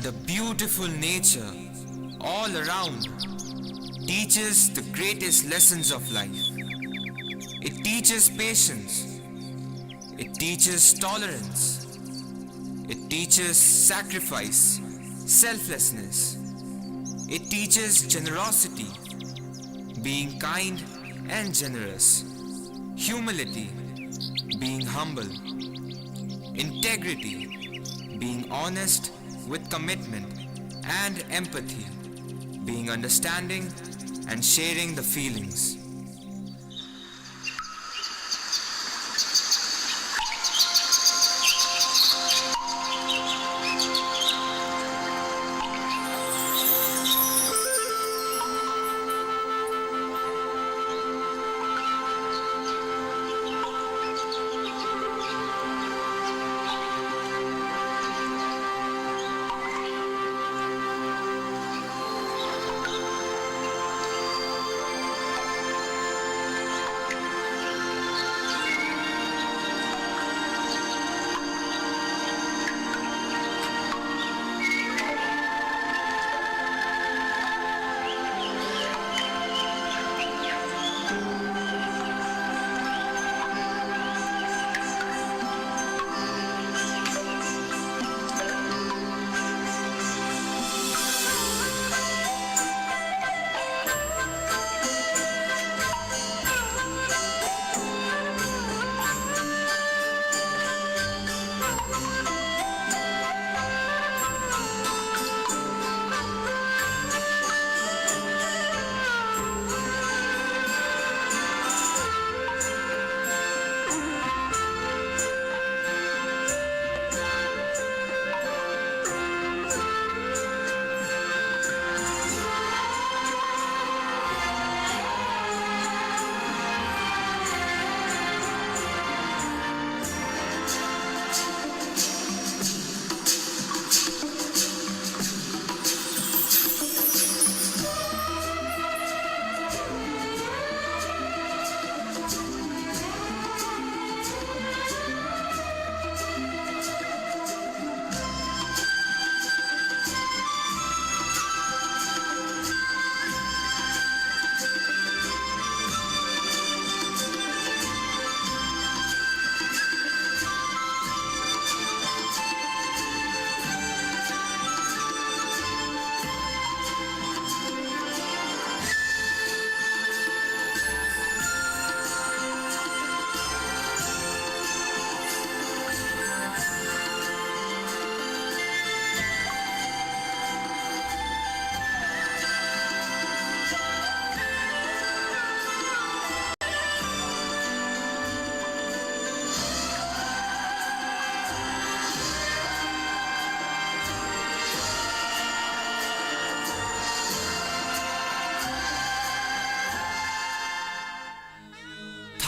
The beautiful nature all around teaches the greatest lessons of life. It teaches patience. It teaches tolerance. It teaches sacrifice, selflessness. It teaches generosity, being kind and generous, humility, being humble, integrity, being honest with commitment, and empathy, being understanding and sharing the feelings.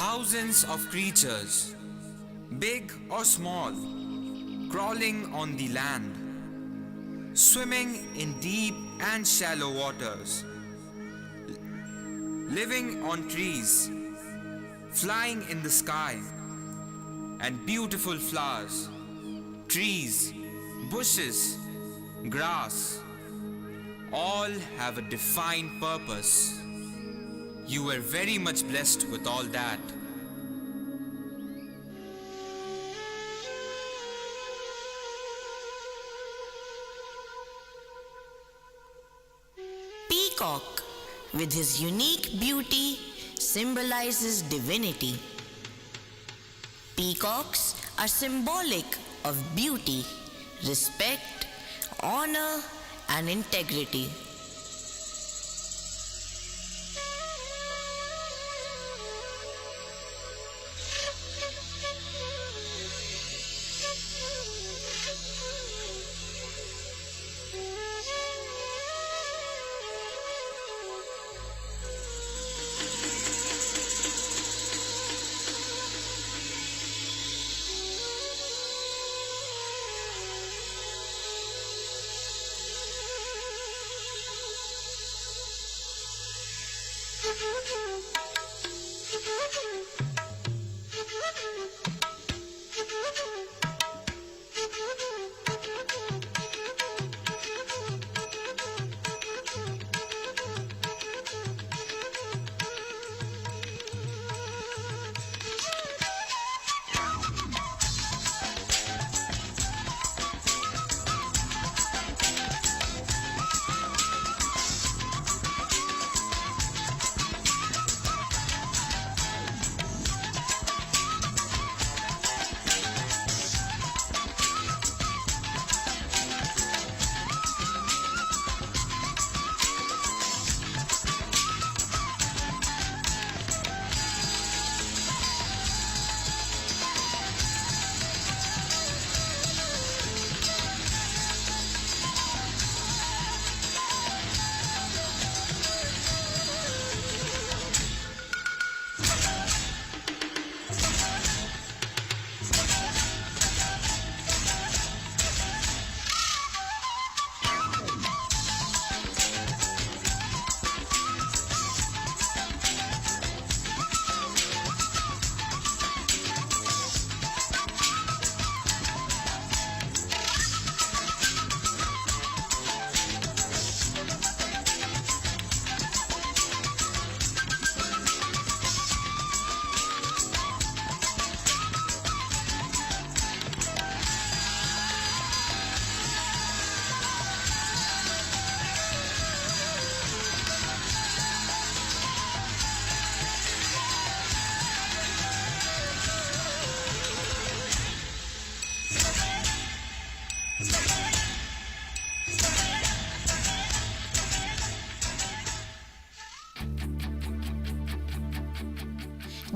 Thousands of creatures, big or small, crawling on the land, swimming in deep and shallow waters, living on trees, flying in the sky, and beautiful flowers, trees, bushes, grass, all have a defined purpose. You were very much blessed with all that. Peacock, with his unique beauty, symbolizes divinity. Peacocks are symbolic of beauty, respect, honor, and integrity.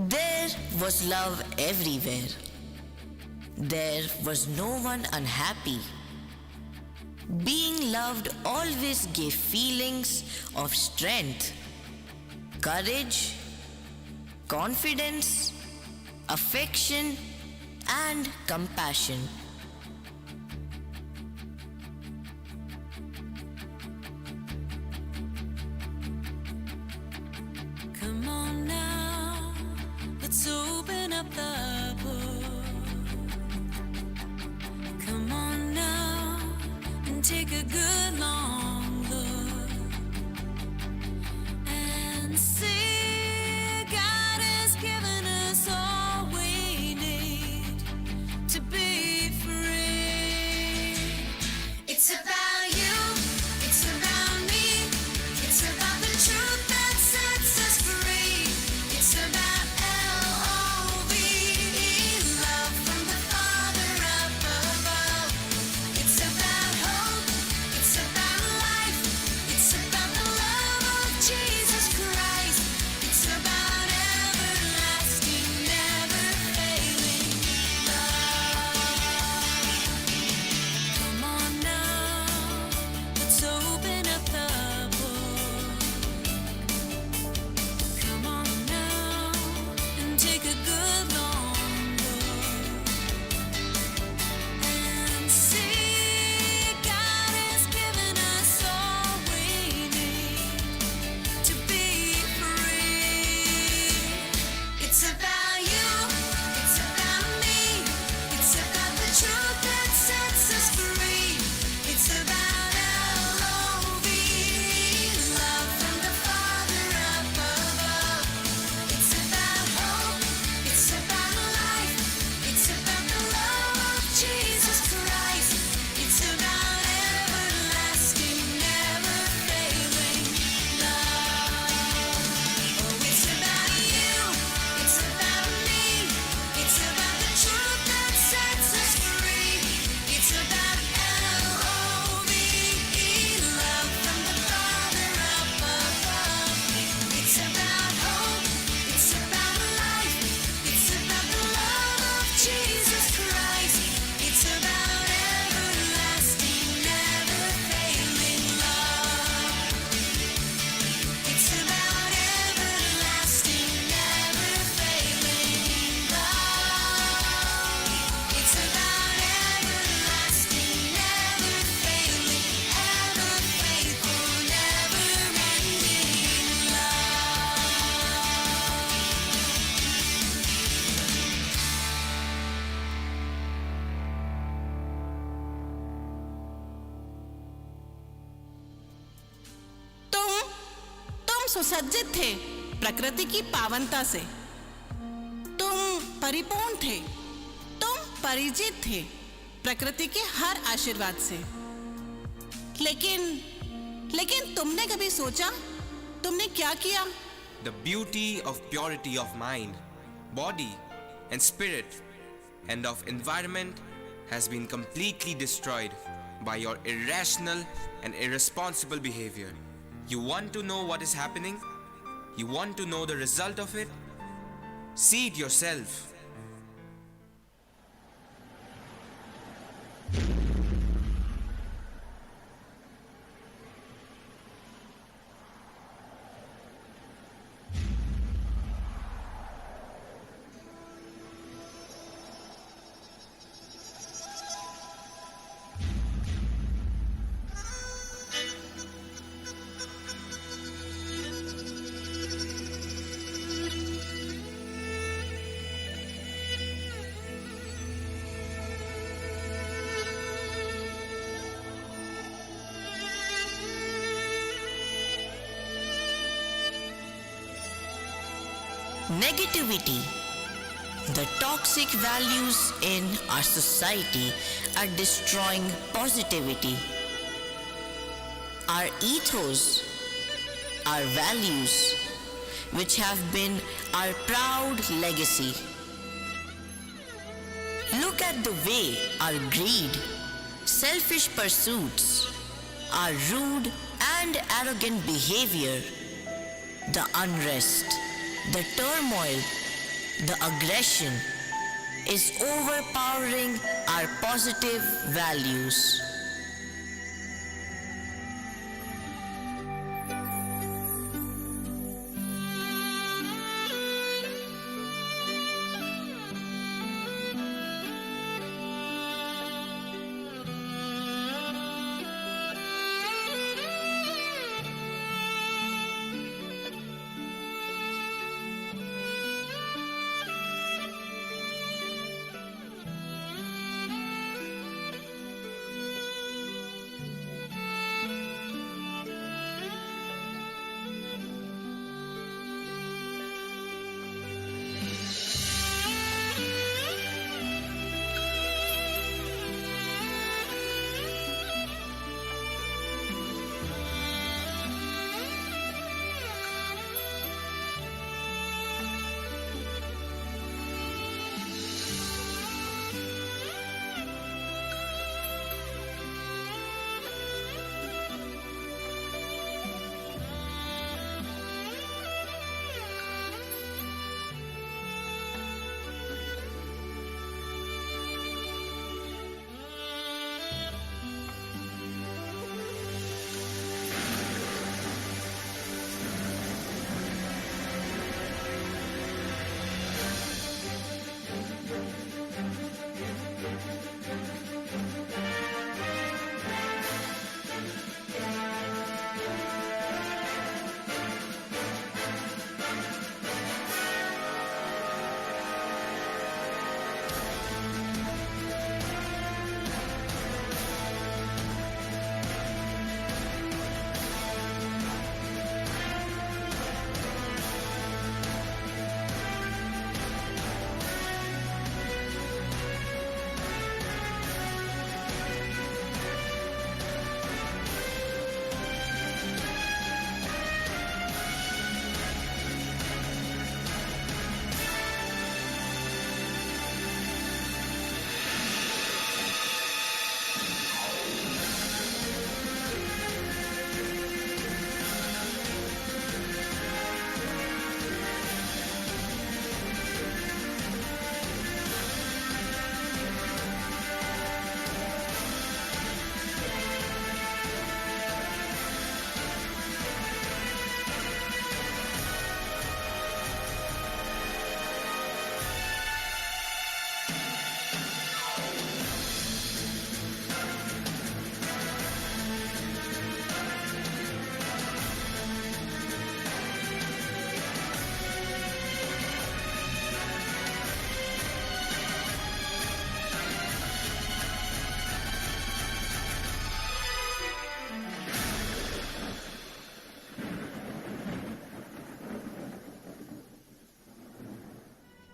There was love everywhere. There was no one unhappy. Being loved always gave feelings of strength, courage, confidence, affection, and compassion. Come on now, let's open up the book. Come on now and take a good long look and see God has given us all we need to be free. सुसज्जित थे प्रकृति की पावनता से, तुम परिपूर्ण थे, तुम परिचित थे प्रकृति के हर आशीर्वाद से। लेकिन तुमने कभी सोचा तुमने क्या किया? The beauty of purity of mind, body and spirit and of environment has been completely destroyed by your irrational and irresponsible behavior. You want to know what is happening? You want to know the result of it? See it yourself. Negativity. The toxic values in our society are destroying positivity. Our ethos, our values, which have been our proud legacy. Look at the way our greed, selfish pursuits, our rude and arrogant behavior, the unrest, the turmoil, the aggression is overpowering our positive values.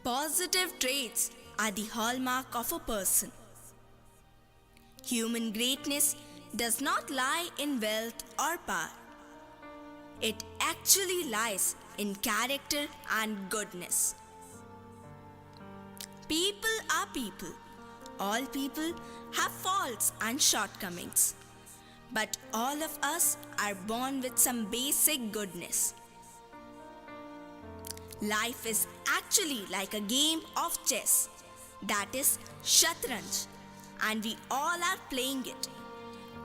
Positive traits are the hallmark of a person. Human greatness does not lie in wealth or power. It actually lies in character and goodness. People are people. All people have faults and shortcomings. But all of us are born with some basic goodness. Life is actually like a game of chess, that is Shatranj, and we all are playing it.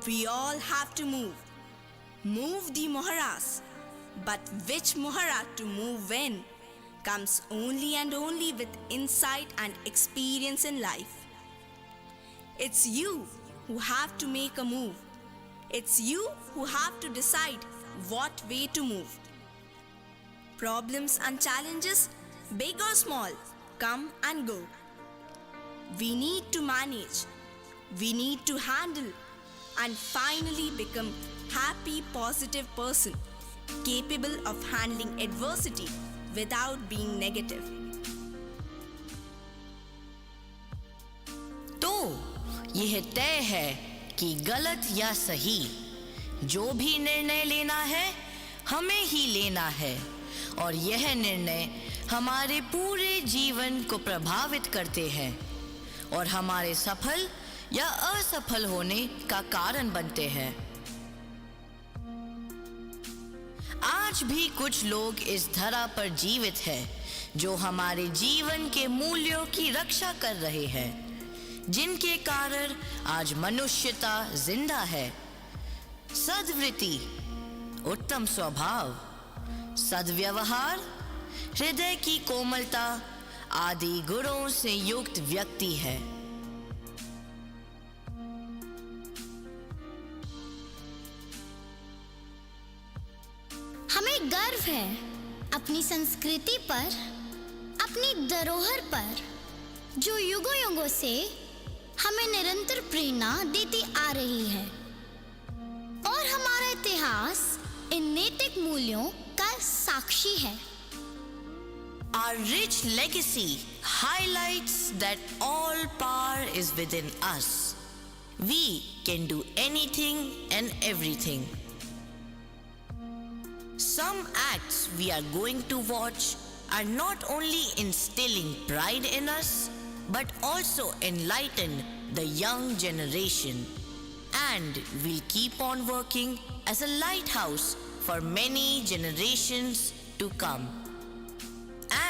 We all have to move the Moharas, but which Mohara to move when comes only and only with insight and experience in life. It's you who have to make a move. It's you who have to decide what way to move. Problems and challenges, big or small, come and go. We need to manage, we need to handle, and finally become happy, positive person, capable of handling adversity without being negative. तो यह तय है कि गलत या सही, जो भी निर्णय लेना है हमें ही लेना है, और यह निर्णय हमारे पूरे जीवन को प्रभावित करते हैं और हमारे सफल या असफल होने का कारण बनते हैं। आज भी कुछ लोग इस धरा पर जीवित हैं जो हमारे जीवन के मूल्यों की रक्षा कर रहे हैं, जिनके कारण आज मनुष्यता जिंदा है। सद्वृत्ति, उत्तम स्वभाव, सद्व्यवहार, हृदय की कोमलता आदि गुणों से युक्त व्यक्ति है। हमें गर्व है अपनी संस्कृति पर, अपनी धरोहर पर, जो युगों युगों से हमें निरंतर प्रेरणा देती आ रही है, और हमारा इतिहास इन नैतिक मूल्यों का साक्षी है। Our rich legacy highlights that all power is within us. We can do anything and everything. Some acts we are going to watch are not only instilling pride in us, but also enlighten the young generation. And we'll keep on working as a lighthouse for many generations to come.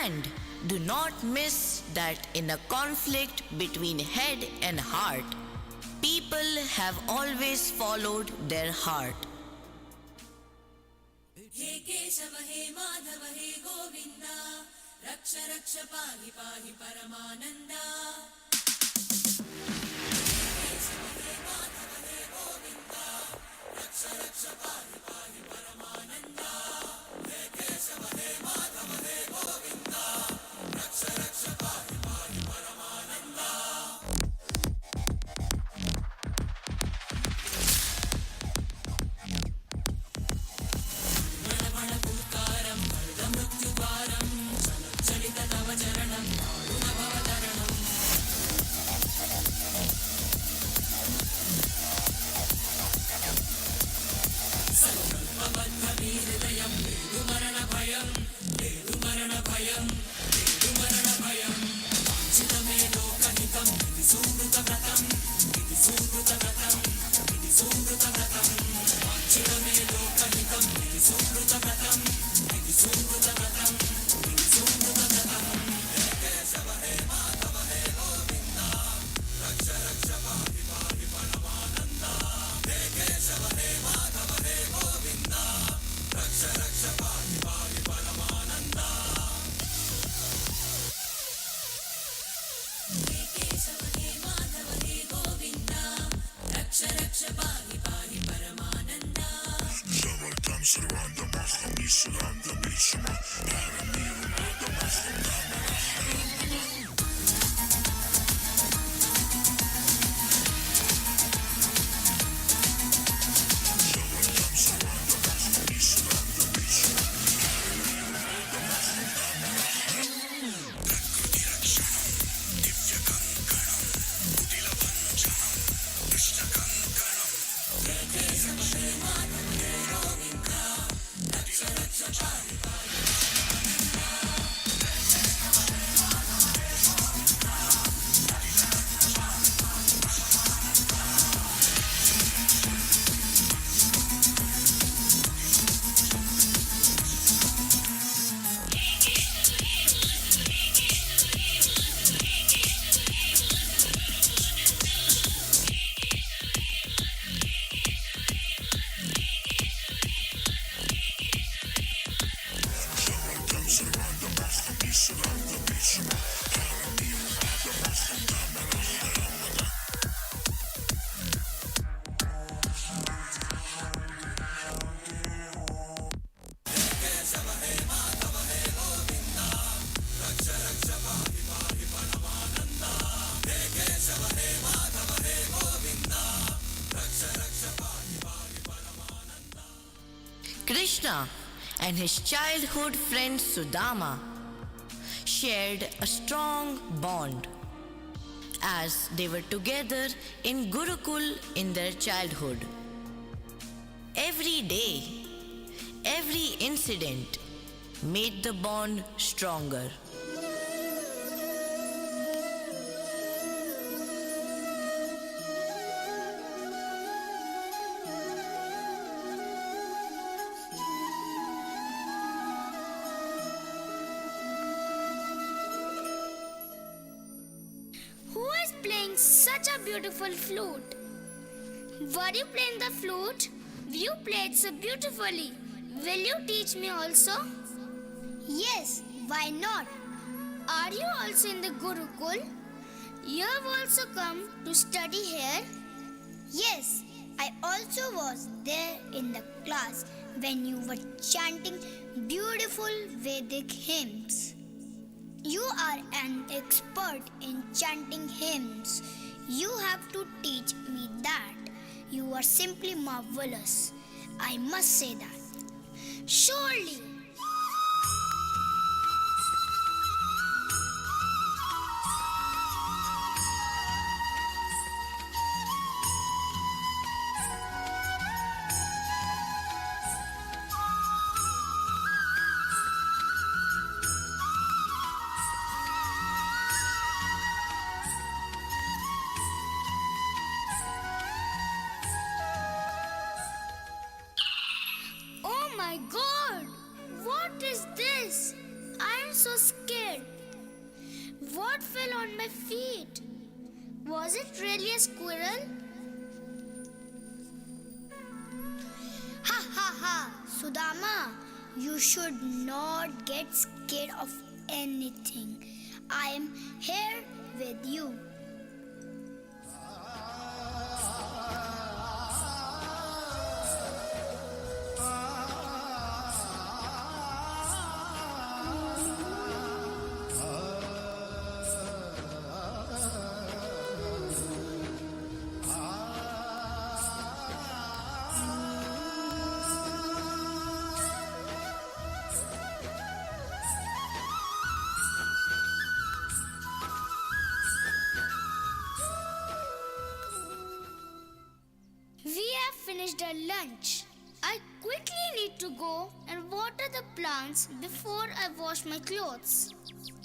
And do not miss that in a conflict between head and heart, people have always followed their heart. हे केशव हे माधव हे गोविंदा, रक्ष रक्ष पाहि पाहि परमानंदा। केशव हे माधव हे गोविंदा, रक्ष रक्ष पाहि पाहि परमानंदा। हे केशव हे माधव हे गोविंदा, रक्ष रक्ष पाहि पाहि Paramananda. Krishna and his childhood friend Sudama shared a strong bond as they were together in Gurukul in their childhood. Every day, every incident made the bond stronger. Who is playing such a beautiful flute? Were you playing the flute? You played so beautifully. Will you teach me also? Yes, why not? Are you also in the Gurukul? You have also come to study here? Yes, I also was there in the class when you were chanting beautiful Vedic hymns. You are an expert in chanting hymns. You have to teach me that. You are simply marvelous. I must say that. Surely. Oh my god! What is this? I am so scared. What fell on my feet? Was it really a squirrel? Ha ha ha! Sudama, you should not get scared of anything. I am here with you. We have finished our lunch. I quickly need to go and water the plants before I wash my clothes.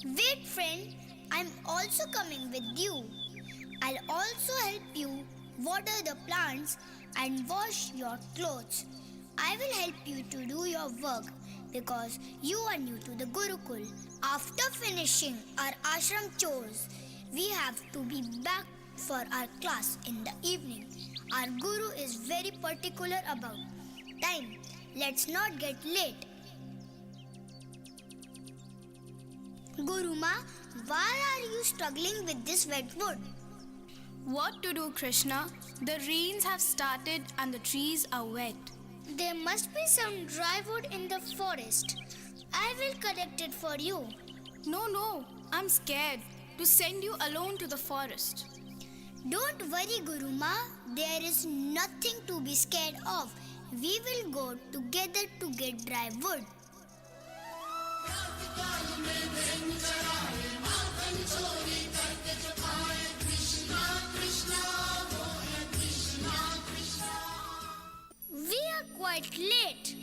Wait, friend, I'm also coming with you. I'll also help you water the plants and wash your clothes. I will help you to do your work because you are new to the Gurukul. After finishing our ashram chores, we have to be back for our class in the evening. Our guru is very particular about time. Let's not get late. Guruma, why are you struggling with this wet wood? What to do, Krishna? The rains have started and the trees are wet. There must be some dry wood in the forest. I will collect it for you. No, I'm scared to send you alone to the forest. Don't worry, Guruma. There is nothing to be scared of. We will go together to get dry wood. We are quite late.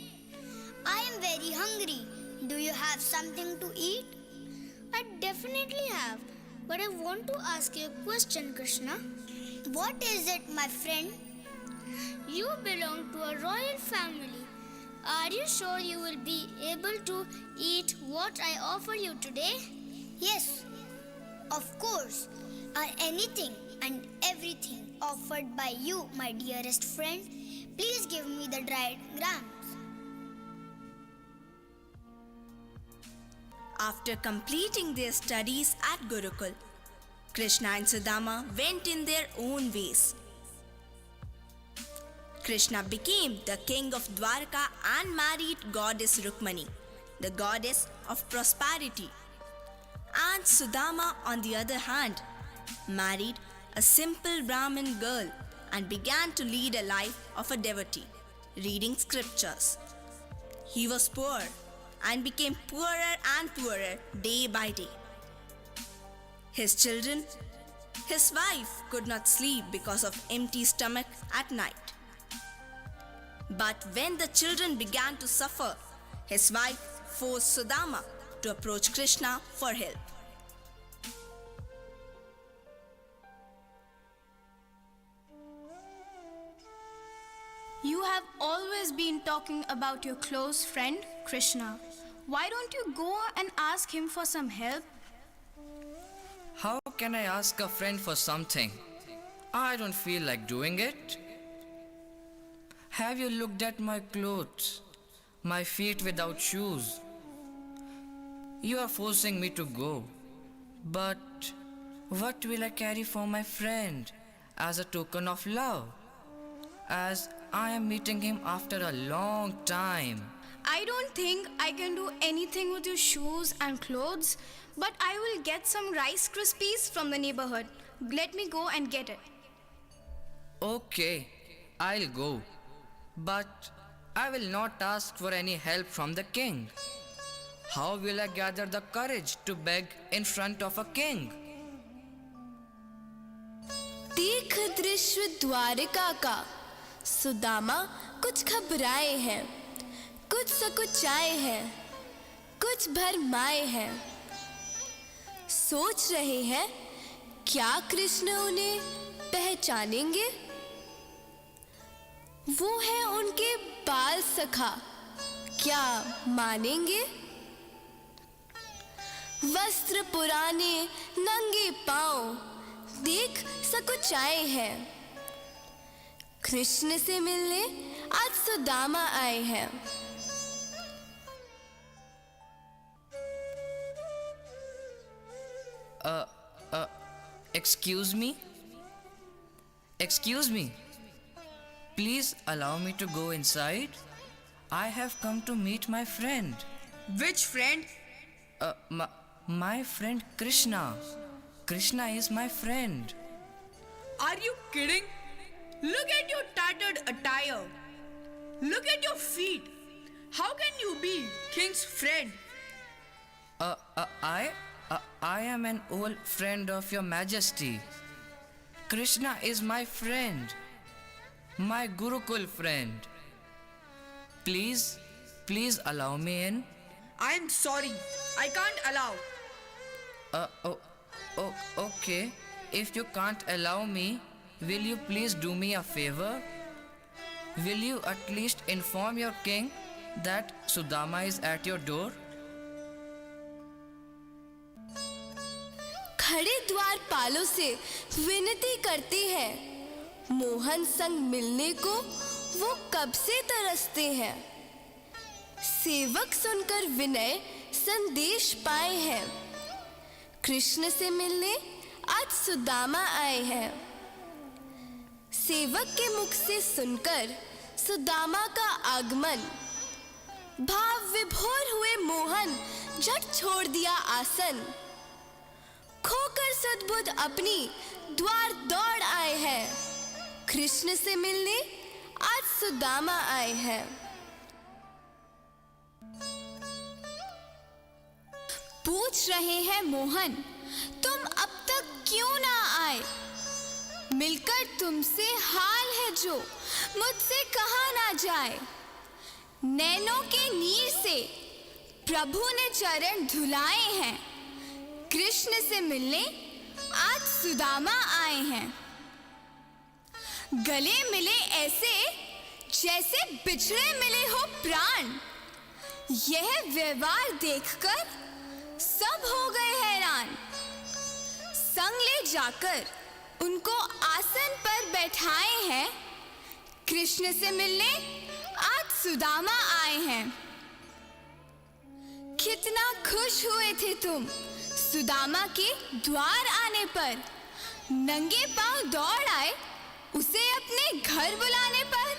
I am very hungry. Do you have something to eat? I definitely have. But I want to ask you a question, Krishna. What is it, my friend? You belong to a royal family. Are you sure you will be able to eat what I offer you today? Yes, of course. Anything and everything offered by you, my dearest friend. Please give me the dried grams. After completing their studies at Gurukul, Krishna and Sudama went in their own ways. Krishna became the king of Dwarka and married goddess Rukmani, the goddess of prosperity. And Sudama, on the other hand, married a simple Brahmin girl and began to lead a life of a devotee, reading scriptures. He was poor and became poorer and poorer day by day. His children, his wife could not sleep because of empty stomach at night. But when the children began to suffer, his wife forced Sudama to approach Krishna for help. You have always been talking about your close friend, Krishna. Why don't you go and ask him for some help? How can I ask a friend for something? I don't feel like doing it. Have you looked at my clothes? My feet without shoes? You are forcing me to go. But what will I carry for my friend as a token of love? As I am meeting him after a long time. I don't think I can do anything with your shoes and clothes, but I will get some Rice Krispies from the neighborhood. Let me go and get it. Okay, I'll go. But I will not ask for any help from the king. How will I gather the courage to beg in front of a king? देख दृश्य द्वारिका का, सुदामा कुछ घबराए हैं, कुछ सकुचाए हैं, कुछ भरमाए हैं। सोच रहे हैं क्या कृष्ण उन्हें पहचानेंगे? वो है उनके बाल सखा, क्या मानेंगे? वस्त्र पुराने नंगे पांव देख सकुचाए हैं। कृष्ण से मिलने आज सुदामा आए हैं। Excuse me? Excuse me? Please allow me to go inside. I have come to meet my friend. Which friend? My friend Krishna. Krishna is my friend. Are you kidding? Look at your tattered attire. Look at your feet. How can you be king's friend? I am an old friend of your majesty. Krishna is my friend. My Gurukul friend. Please allow me in. I am sorry. I can't allow. Okay. If you can't allow me, will you please do me a favor? Will you at least inform your king that Sudama is at your door? खड़े द्वारपालों से विनती करते हैं। मोहन संग मिलने को वो कब से तरसते हैं। सेवक सुनकर विनय संदेश पाए हैं। कृष्ण से मिलने आज सुदामा आए हैं। सेवक के मुख से सुनकर सुदामा का आगमन, भाव विभोर हुए मोहन झट छोड़ दिया आसन। खोकर सद्बुद्ध अपनी द्वार दौड़ आए हैं। कृष्ण से मिलने आज सुदामा आए हैं। पूछ रहे हैं मोहन, तुम अब तक क्यों ना आए? मिलकर तुमसे हाल है जो मुझसे कहा ना जाए। नैनों के नीर से प्रभु ने चरण धुलाए हैं। कृष्ण से मिलने आज सुदामा आए हैं। गले मिले ऐसे जैसे बिछड़े मिले हो प्राण। यह व्यवहार देखकर सब हो गए हैरान। संग ले जाकर उनको आसन पर बैठाए हैं। कृष्ण से मिलने आज सुदामा आए हैं। कितना खुश हुए थे तुम सुदामा के द्वार आने पर, नंगे पांव दौड़ आए उसे अपने घर बुलाने पर।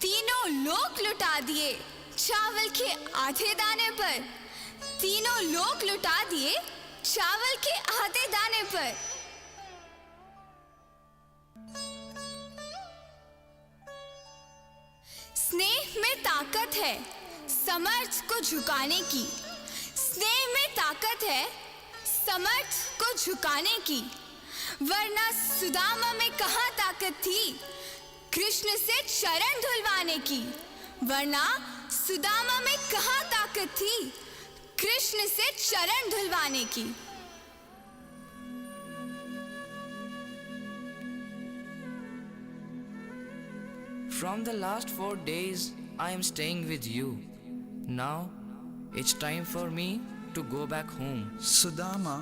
तीनों लोक लुटा दिए चावल के आधे दाने पर, तीनों लोक लुटा दिए चावल के आधे दाने पर। स्नेह में ताकत है समर्थ को झुकाने की, स्नेह में ताकत है समर्थ को झुकाने की, वरना सुदामा में कहाँ ताकत थी कृष्ण से चरण धुलवाने की, वरना सुदामा में कहाँ ताकत थी कृष्ण से चरण धुलवाने की। From the last 4 days, I am staying with you. Now, it's time for me to go back home. Sudama,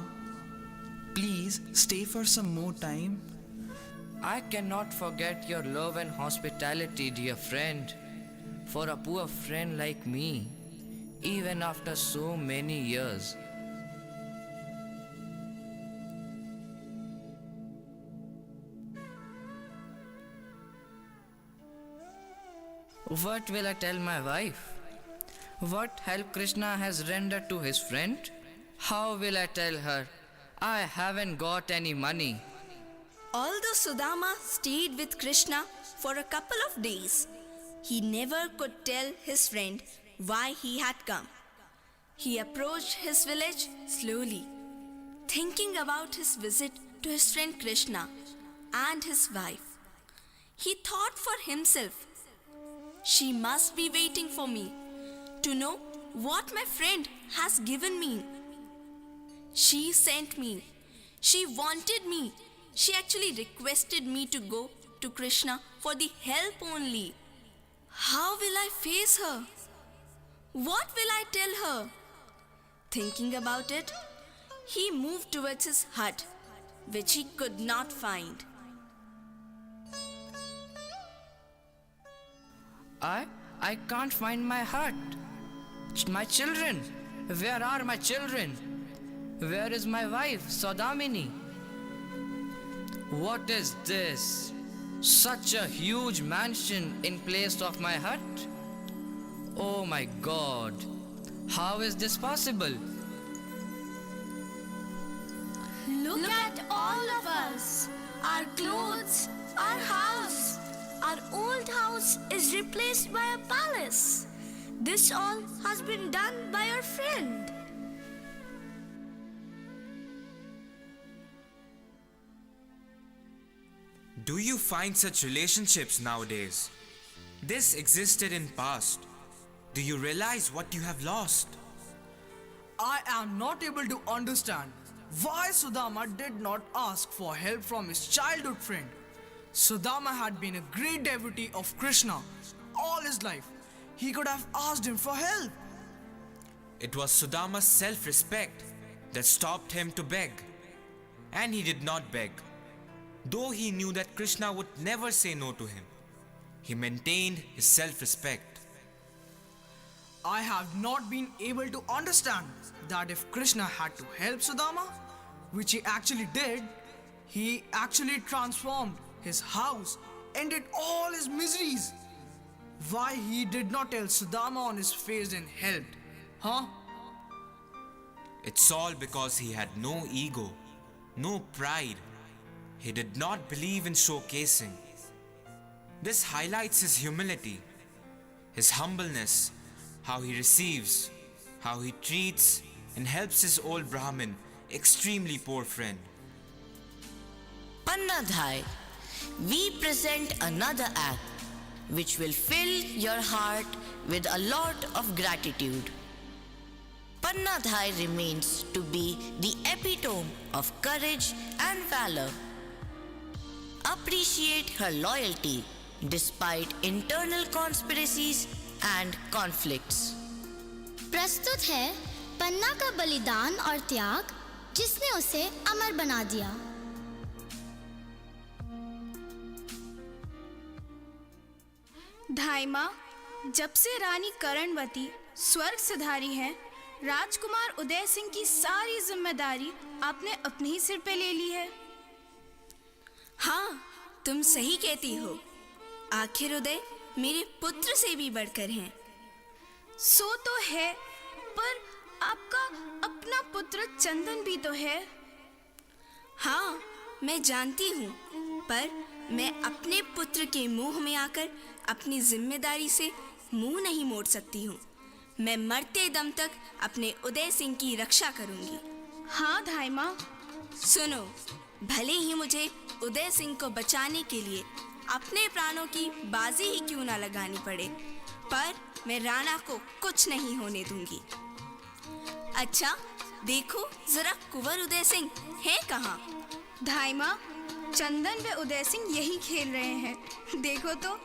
please stay for some more time. I cannot forget your love and hospitality, dear friend. For a poor friend like me, even after so many years. What will I tell my wife? What help Krishna has rendered to his friend? How will I tell her I haven't got any money? Although Sudama stayed with Krishna for a couple of days, he never could tell his friend why he had come. He approached his village slowly, thinking about his visit to his friend Krishna and his wife. He thought for himself, she must be waiting for me to know what my friend has given me. She sent me. She wanted me. She actually requested me to go to Krishna for the help only. How will I face her? What will I tell her? Thinking about it, he moved towards his hut, which he could not find. I can't find my hut. My children. Where are my children? Where is my wife, Saudamini? What is this? Such a huge mansion in place of my hut? Oh my God. How is this possible? Look at all of us, our clothes, our house. Our old house is replaced by a palace. This all has been done by our friend. Do you find such relationships nowadays? This existed in past. Do you realize what you have lost? I am not able to understand why Sudama did not ask for help from his childhood friend. Sudama had been a great devotee of Krishna all his life. He could have asked him for help. It was Sudama's self-respect that stopped him to beg. And he did not beg. Though he knew that Krishna would never say no to him, he maintained his self-respect. I have not been able to understand that if Krishna had to help Sudama, which he actually did, he actually transformed his house, ended all his miseries. Why he did not tell Sudama on his face and helped, huh? It's all because he had no ego, no pride. He did not believe in showcasing. This highlights his humility, his humbleness, how he receives, how he treats and helps his old Brahmin, extremely poor friend. Pannadhai, we present another act which will fill your heart with a lot of gratitude. Pannadhai remains to be the epitome of courage and valor. Appreciate her loyalty despite internal conspiracies and conflicts. प्रस्तुत है पन्ना का बलिदान और त्याग जिसने उसे अमर बना दिया। धाई माँ, जब से रानी करणवती स्वर्ग सिधारी हैं, राजकुमार उदय सिंह की सारी जिम्मेदारी आपने अपने ही सिर पे ले ली है। हाँ, तुम सही कहती हो। आखिर उदय मेरे पुत्र से भी बढ़कर हैं। सो तो है, पर आपका अपना पुत्र चंदन भी तो है। हाँ, मैं जानती हूँ, पर मैं अपने पुत्र के मुंह में आकर अपनी जिम्मेदारी से मुंह नहीं मोड़ सकती हूँ। मैं मरते दम तक अपने उदय सिंह की रक्षा करूँगी। हाँ धाई माँ। सुनो, भले ही मुझे उदय सिंह को बचाने के लिए अपने प्राणों की बाजी ही क्यों ना लगानी पड़े, पर मैं राणा को कुछ नहीं होने दूंगी। अच्छा, देखो जरा कुंवर उदय सिंह है कहाँ? धाई माँ, चंदन व उदय सिंह यही खेल रहे हैं, देखो तो।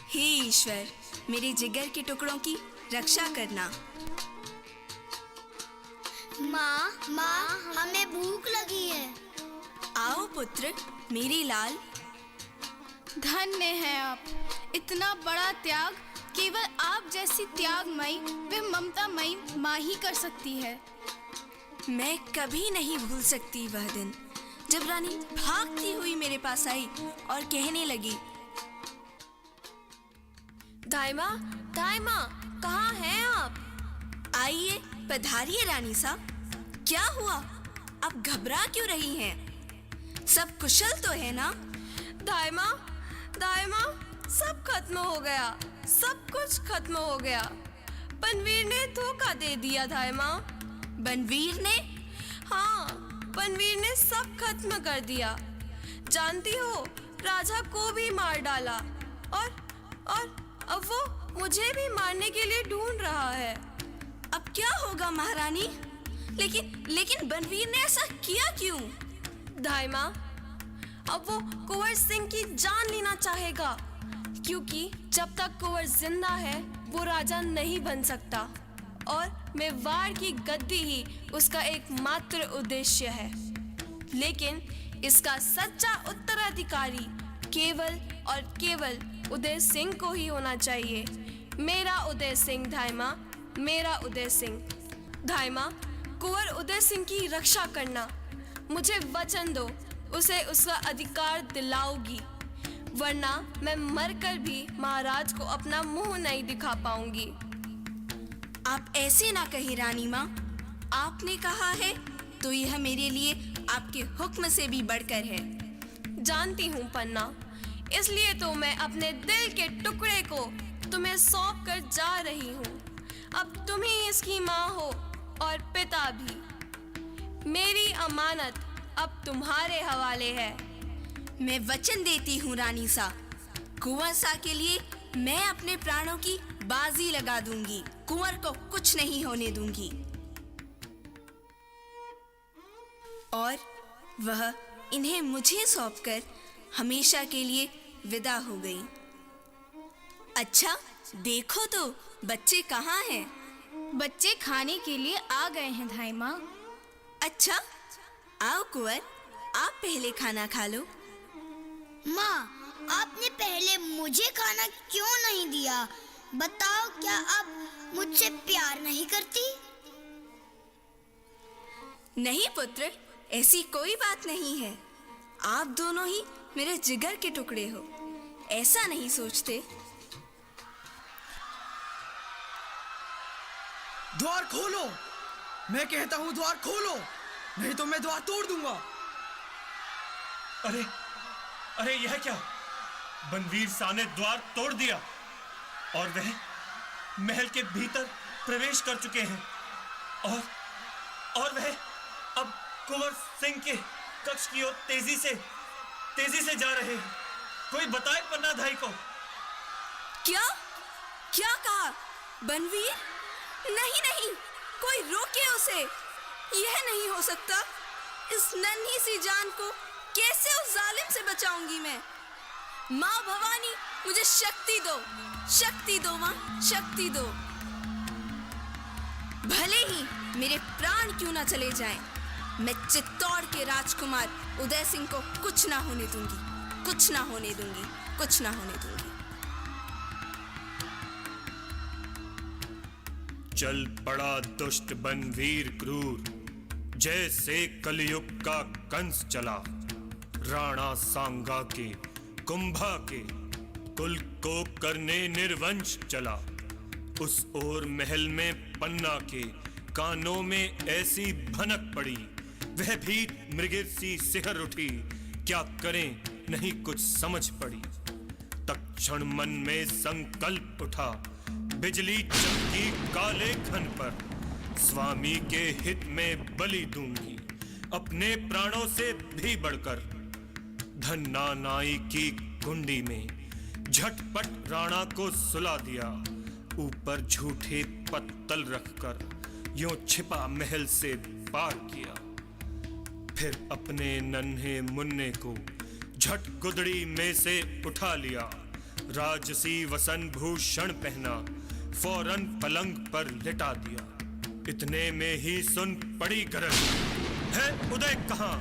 हे ईश्वर, मेरे जिगर के टुकड़ों की रक्षा करना। माँ, हमें भूख लगी है। आओ पुत्र, मेरी लाल। धन्य हैं आप। इतना बड़ा त्याग केवल आप जैसी त्यागमयी व ममतामयी माँ ही कर सकती है। मैं कभी नहीं भूल सकती वह दिन जब रानी भागती हुई मेरे पास आई और कहने लगी, दाई माँ, कहाँ हैं आप? आइए, पधारिए रानी साहब। क्या हुआ? आप घबरा क्यों रही हैं? सब कुशल तो है ना? दाई माँ, सब खत्म हो गया, सब कुछ खत्म हो गया। बनवीर ने धोखा दे दिया दाई माँ। बनवीर ने? हाँ, बनवीर ने सब खत्म कर दिया। जानती हो, राजा को भी मार डाला और अब वो मुझे भी मारने के लिए ढूंढ रहा है। अब क्या होगा महारानी? लेकिन बनवीर ने ऐसा किया क्यों? दाई माँ, अब वो कुंवर सिंह की जान लेना चाहेगा, क्योंकि जब तक कुंवर जिंदा है वो राजा नहीं बन सकता और मेवाड़ की गद्दी ही उसका एकमात्र उद्देश्य है। लेकिन इसका सच्चा उत्तराधिकारी केवल और केवल उदय सिंह को ही होना चाहिए। मेरा उदय सिंह धाई माँ, मेरा उदय सिंह। धाई माँ, कुंवर उदय सिंह की रक्षा करना। मुझे वचन दो, उसे उसका अधिकार दिलाओगी, वरना मैं मरकर भी महाराज को अपना मुंह नहीं दिखा पाऊंगी। आप ऐसे ना कही रानी माँ। आपने कहा है तो यह मेरे लिए आपके हुक्म से भी बढ़कर है। जानती हूँ पन्ना, इसलिए तो मैं अपने दिल के टुकड़े को तुम्हें सौंप कर जा रही हूँ। अब तुम ही इसकी माँ हो और पिता भी। मेरी अमानत अब तुम्हारे हवाले है। मैं वचन देती हूँ रानी सा, कुंवर सा के लिए मैं अपने प्राणों की बाजी लगा दूंगी। कुंवर को कुछ नहीं होने दूंगी। और वह इन्हें मुझे सौंपकर हमेशा के लिए विदा हो गई। अच्छा, देखो तो बच्चे कहाँ हैं? बच्चे खाने के लिए आ गए हैं धाई माँ। अच्छा, आओ कुंवर, आप पहले खाना खा लो। माँ, आपने पहले मुझे खाना क्यों नहीं दिया? बताओ, क्या आप मुझसे प्यार नहीं करती? नहीं पुत्र, ऐसी कोई बात नहीं है। आप दोनों ही मेरे जिगर के टुकड़े हो, ऐसा नहीं सोचते? द्वार खोलो, मैं कहता हूं द्वार खोलो, नहीं तो मैं द्वार तोड़ दूंगा। अरे यह क्या? बनवीर शाह ने द्वार तोड़ दिया और वह महल के भीतर प्रवेश कर चुके हैं और वह अब कुंवर सिंह के कक्ष की ओर तेजी से जा रहे हैं। कोई बताए पन्ना धाई को। क्या कहा? बनवीर? नहीं, कोई रोके उसे। यह नहीं हो सकता। इस नन्ही सी जान को कैसे उस जालिम से बचाऊंगी मैं? माँ भवानी, मुझे शक्ति दो माँ, शक्ति दो। भले ही मेरे प्राण क्यों ना चले जाएं, मैं चित्तौड़ के राजकुमार उदय सिंह को कुछ ना होने दूंगी, कुछ ना होने दूंगी। चल पड़ा दुष्ट बनवीर क्रूर, जैसे कलयुग का कंस चला। राणा सांगा के कुंभा के कुल को करने निर्वंश चला। उस ओर महल में पन्ना के कानों में ऐसी भनक पड़ी, वह भी मृगिर सी सिहर उठी। क्या करें नहीं कुछ समझ पड़ी। तत्क्षण मन में संकल्प उठा, बिजली चमकी काले घन पर। स्वामी के हित में बलि दूंगी, अपने प्राणों से भी बढ़कर। धन्ना नाई की कुंडी में झटपट राणा को सुला दिया। ऊपर झूठे पत्तल रखकर यूं छिपा महल से पार किया। फिर अपने नन्हे मुन्ने को झट गुदड़ी में से उठा लिया। राजसी वसन भूषण पहना, फौरन पलंग पर लिटा दिया। इतने में ही सुन पड़ी गरज, है उदय कहाँ,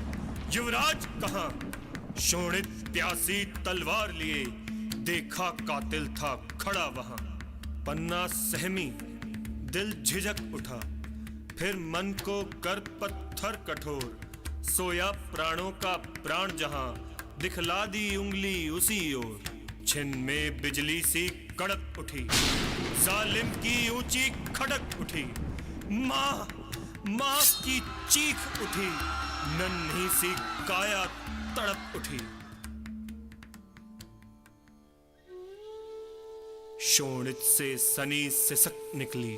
युवराज कहाँ। शोणित प्यासी तलवार लिए देखा कातिल था खड़ा वहां। पन्ना सहमी, दिल झिझक उठा, फिर मन को कर पत्थर कठोर। सोया प्राणों का प्राण जहां, दिखला दी उंगली उसी ओर। छिन में बिजली सी कड़क उठी, जालिम की ऊंची खड़क उठी। माँ माँ की चीख उठी, नन्ही सी काया तड़प उठी। शोणित से सनी सिसक निकली,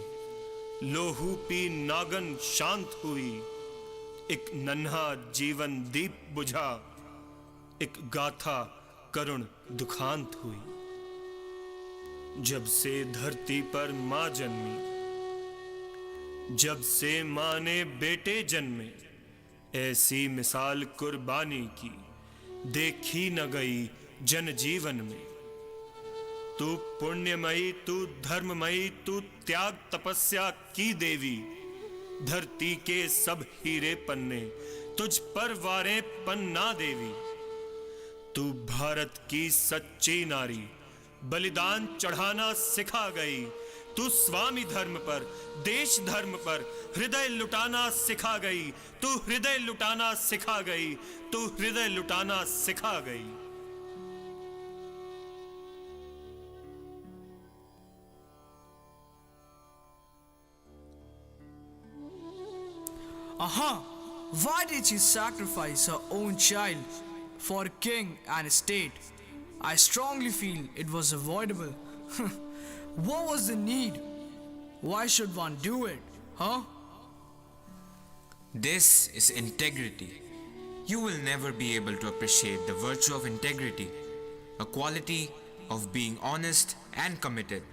लोहू पी नागन शांत हुई। एक नन्हा जीवन दीप बुझा, एक गाथा करुण दुखांत हुई। जब से धरती पर मां जन्मी, जब से मां ने बेटे जन्मे, ऐसी मिसाल कुर्बानी की देखी न गई जनजीवन में। तू पुण्यमयी, तू धर्ममयी, तू त्याग तपस्या की देवी। धरती के सब हीरे पन्ने तुझ पर वारे पन्ना देवी। तू भारत की सच्ची नारी, बलिदान चढ़ाना सिखा गई। तू स्वामी धर्म पर, देश धर्म पर हृदय लुटाना सिखा गई। तू हृदय लुटाना सिखा गई, तू हृदय लुटाना सिखा गई। Why did she sacrifice her own child for king and state? I strongly feel it was avoidable. What was the need? Why should one do it, huh? This is integrity. You will never be able to appreciate the virtue of integrity, a quality of being honest and committed.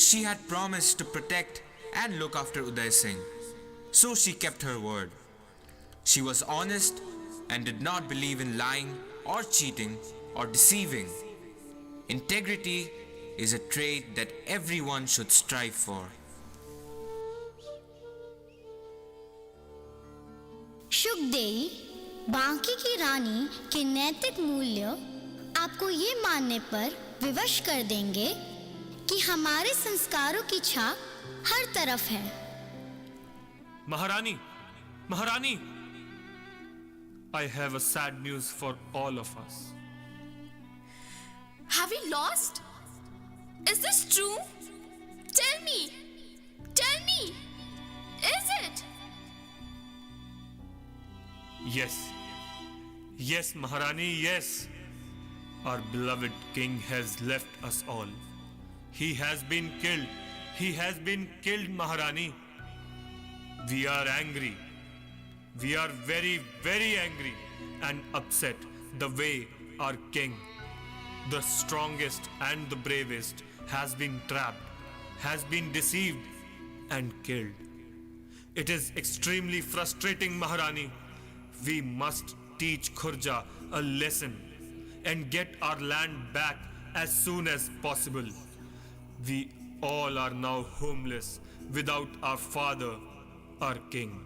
She had promised to protect and look after Uday Singh, so she kept her word. She was honest and did not believe in lying or cheating or deceiving. Integrity is a trait that everyone should strive for. शुकदेई, बांकी की रानी के नैतिक मूल्य आपको ये मानने पर विवश कर देंगे कि हमारे संस्कारों की छाप हर तरफ है। महारानी, महारानी, I have a sad news for all of us. Have we lost? Is this true? Tell me. Tell me. Is it? Yes. Yes, Maharani, yes. Our beloved king has left us all. He has been killed. He has been killed, Maharani. We are angry. We are very, very angry and upset the way our king, the strongest and the bravest, has been trapped, has been deceived and killed. It is extremely frustrating, Maharani. We must teach Khurja a lesson and get our land back as soon as possible. We all are now homeless without our father, our king.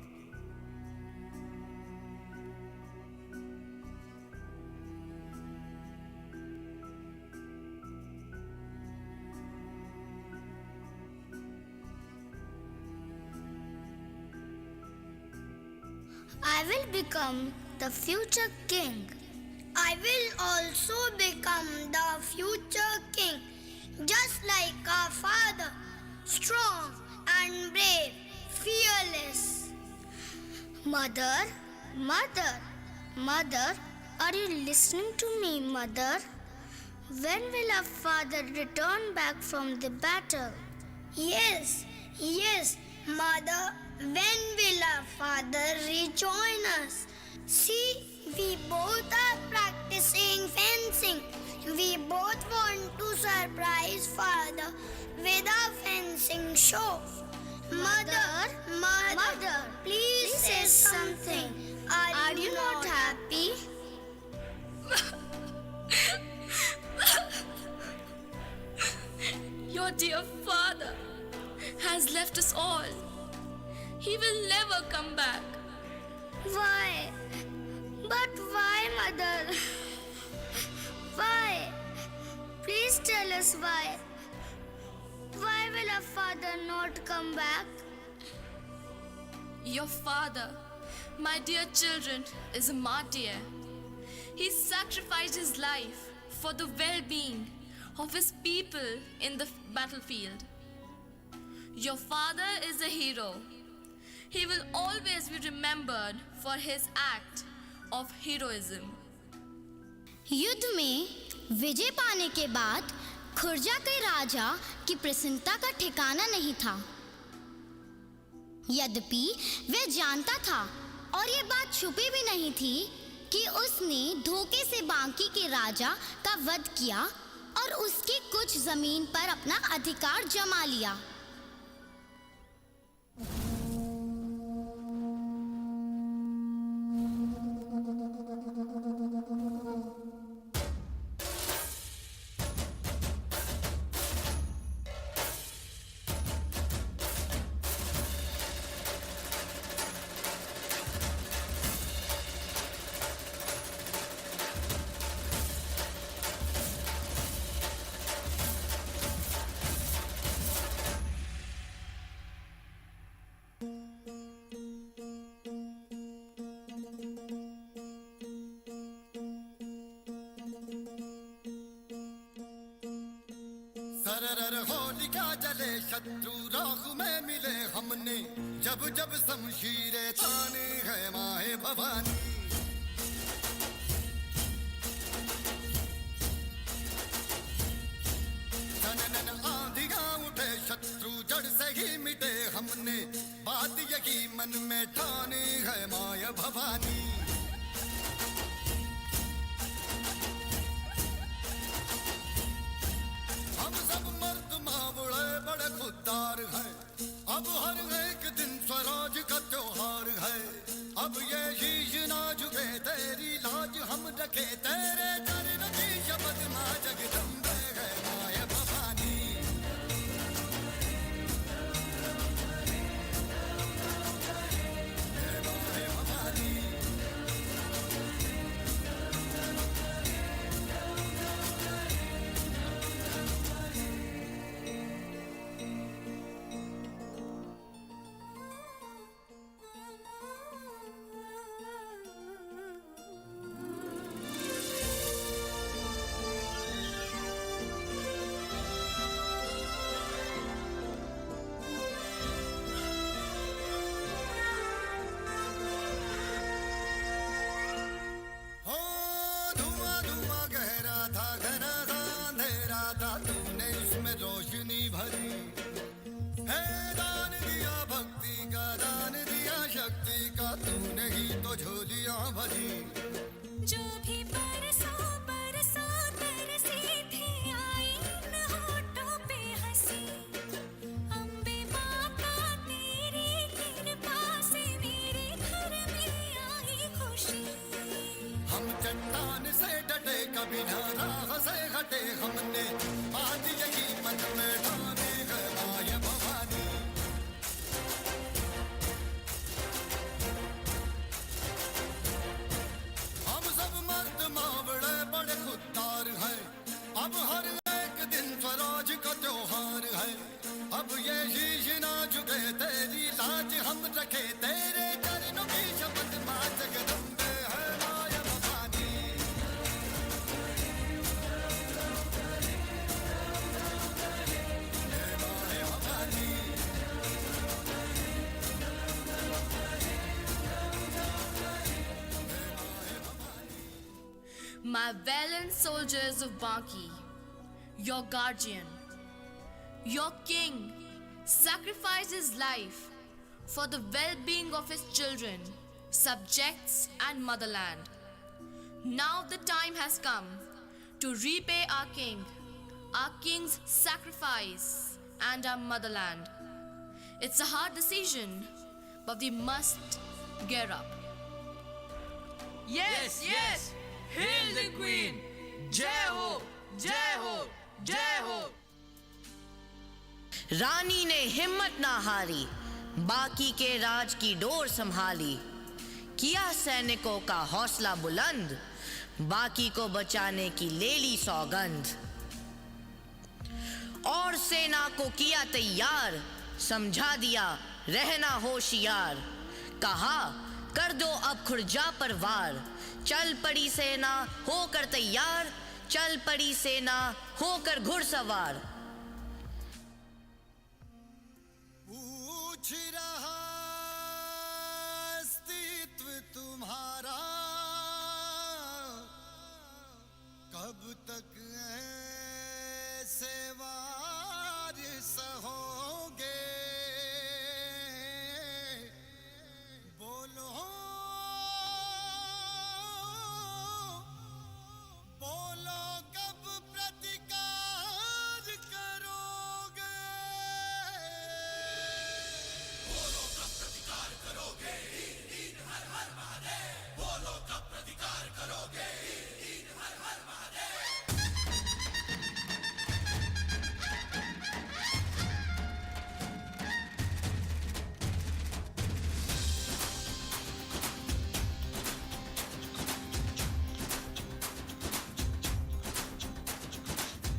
I will become the future king. I will also become the future king, just like our father, strong and brave, fearless. Mother, mother, mother, are you listening to me, mother? When will our father return back from the battle? Yes, yes, mother. When will our father rejoin us? See, we both are practicing fencing. We both want to surprise father with our fencing show. Mother, mother, please say something. Are you not happy? Your dear father has left us all. He will never come back. Why? But why, mother? Why? Please tell us why. Why will our father not come back? Your father, my dear children, is a martyr. He sacrificed his life for the well-being of his people in the battlefield. Your father is a hero. He will always be remembered for his act of heroism. युद्ध में विजय पाने के बाद खुर्जा के राजा की प्रसन्नता का ठिकाना नहीं था। यद्यपि वह जानता था और ये बात छुपी भी नहीं थी कि उसने धोखे से बांकी के राजा का वध किया और उसकी कुछ जमीन पर अपना अधिकार जमा लिया। सरर होलिका जले शत्रु राह में मिले हमने जब जब शमशीरें ताने है माए भवानी नन आंधियां उठे शत्रु जड़ से ही मिटे हमने बात यही मन में ठाने है माए भवानी खुददार है अब हर एक दिन स्वराज का त्योहार है अब ये शीश ना झुके तेरी लाज हम रखे तेरे चरण की शपथ मां जगदम्बे है माया भवानी जो भी बरसों बरसों तरसी थी आई न होठों पे हंसी अम्बे माँ का तेरी कृपा से मेरे घर में आई खुशी हम चट्टान से डटे कभी ना राह से हटे हमने बात यही मन में ठाने है माया भवानी खुददार है अब हर एक दिन स्वराज का त्योहार है अब ये शीश ना झुके तेरी लाज हम रखे तेरे चरणों की शपथ मां My valiant soldiers of Baki, your guardian, your king, sacrificed his life for the well-being of his children, subjects and motherland. Now the time has come to repay our king's sacrifice and our motherland. It's a hard decision, but we must gear up. Yes, yes! Hail the Queen! Jai ho! Jai ho! Jai ho! रानी ने हिम्मत ना हारी, बाकी के राज की door संभाली, किया सैनिकों का हौसला बुलंद, बाकी को बचाने की ले ली सौगंध, और सेना को किया तैयार, समझा दिया रहना होशियार, कहा कर दो अब खुर्जा पर वार, चल पड़ी सेना होकर तैयार, चल पड़ी सेना होकर घुड़सवार। पूछ रहा अस्तित्व तुम्हारा, कब तक ऐसे वार सहोगे, बोलो बोलो कब प्रतिकार करोगे, बोलो कब प्रतिकार करोगे, हर हर महादेव, बोलो कब प्रतिकार करोगे, हर हर महादेव।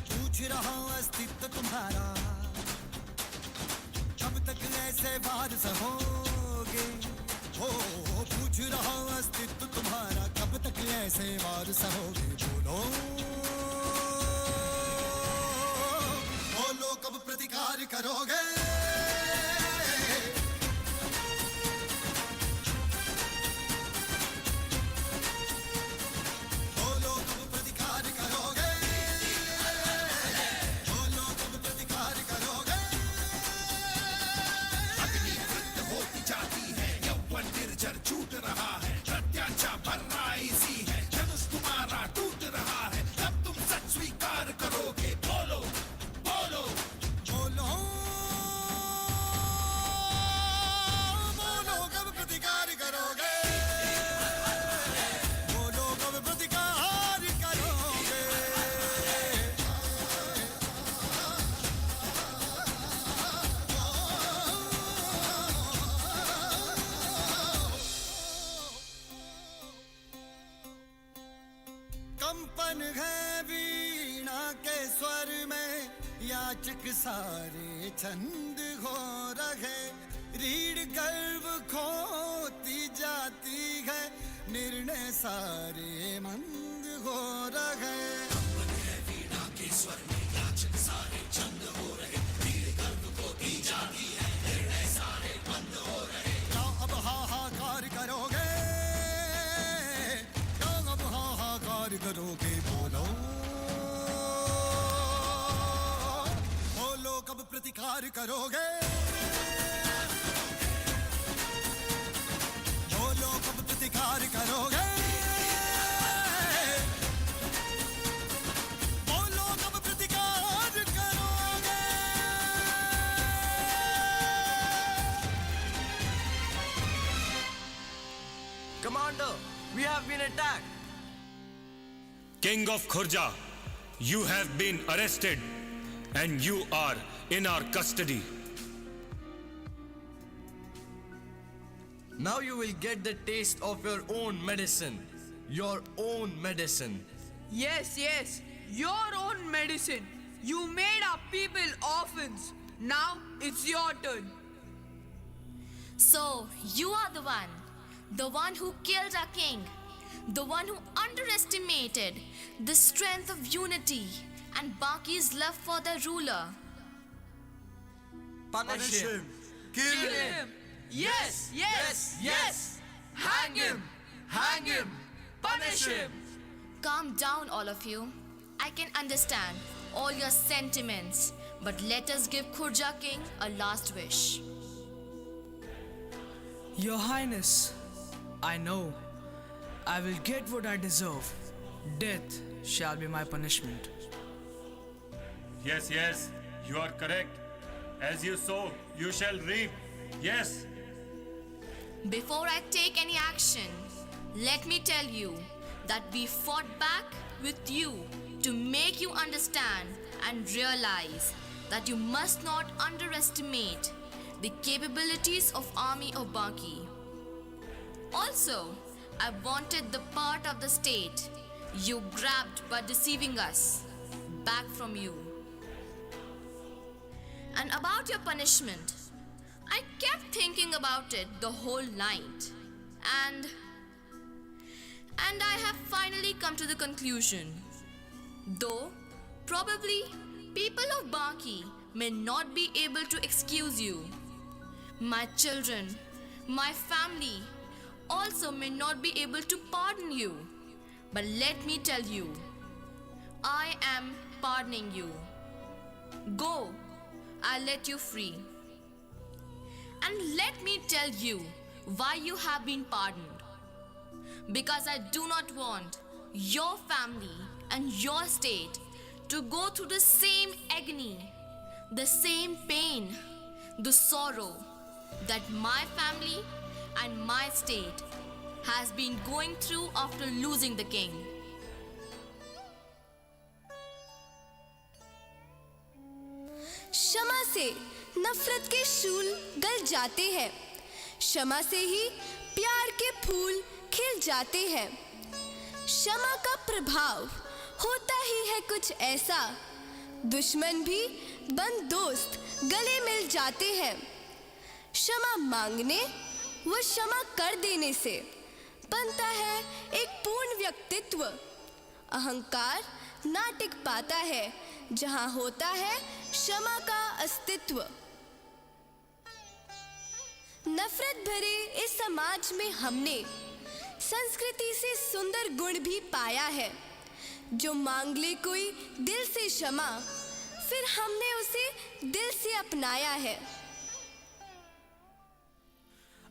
पूछ रहा अस्तित्व तुम्हारा, कब तक ऐसे वार सहोगे, हो पूछ रहा अस्तित्व तुम्हारा, कब तक ऐसे वार सहोगे, बोलो बोलो कब प्रतिकार करोगे, बोलो कब प्रतिकार करोगे, बोलो कब प्रतिकार करोगे। अग्नि वृद्ध होती जाती है, यौवन निर्जर छूट रहा है, प्रत्याशा भरना इसी है, धनुष तुम्हारा टूट रहा है, तब तुम सच स्वीकार करोगे, बोलो बोलो बोलो बोलो कब प्रतिकार करोगे, बोलो कब प्रतिकार करोगे। कंपन है वीणा के स्वर में, याचक सारे छंद हो रहे, रीढ़ गर्व खोती जाती है, निर्णय सारे मंद हो रहे। कंपन है वीणा के स्वर में, याचक सारे छंद हो रहे, रीढ़ गर्व खोती जाती है, निर्णय सारे मंद हो रहे। क्या अब हाहाकार करोगे, क्या अब हाहाकार करोगे, बोलो बोलो कब प्रतिकार करोगे, बोलो कब प्रतिकार करोगे, बोलो कब प्रतिकार करोगे। Commander, we have been attacked. King of Khurja, you have been arrested and you are in our custody. Now you will get the taste of your own medicine. Your own medicine. Yes, yes, your own medicine. You made our people orphans. Now it's your turn. So, you are the one who killed our king, the one who underestimated the strength of unity and Baki's love for the ruler. Punish him. Kill him. Yes, yes, yes. Hang him. Hang him. Punish him. Calm down, all of you. I can understand all your sentiments, but let us give Khurja King a last wish. Your Highness, I know. I will get what I deserve. Death shall be my punishment. Yes, yes, you are correct. As you sow, you shall reap. Yes. Before I take any action, let me tell you that we fought back with you to make you understand and realize that you must not underestimate the capabilities of Army of Banki. Also, I wanted the part of the state you grabbed by deceiving us back from you. And about your punishment, I kept thinking about it the whole night. And I have finally come to the conclusion. Though, probably, people of Banki may not be able to excuse you. My children, my family, also may not be able to pardon you. But let me tell you, I am pardoning you. Go, I'll let you free. And let me tell you why you have been pardoned. Because I do not want your family and your state to go through the same agony, the same pain, the sorrow that my family and my state has been going through after losing the king. क्षमा से नफरत के शूल गल जाते हैं, क्षमा से ही प्यार के फूल खिल जाते हैं। क्षमा का प्रभाव होता ही है कुछ ऐसा, दुश्मन भी बंद दोस्त गले मिल जाते हैं। क्षमा मांगने व क्षमा कर देने से बनता है एक पूर्ण व्यक्तित्व। अहंकार ना टिक पाता है जहां होता है क्षमा का अस्तित्व। नफरत भरे इस समाज में हमने संस्कृति से सुंदर गुण भी पाया है। जो मांग ले कोई दिल से क्षमा, फिर हमने उसे दिल से अपनाया है।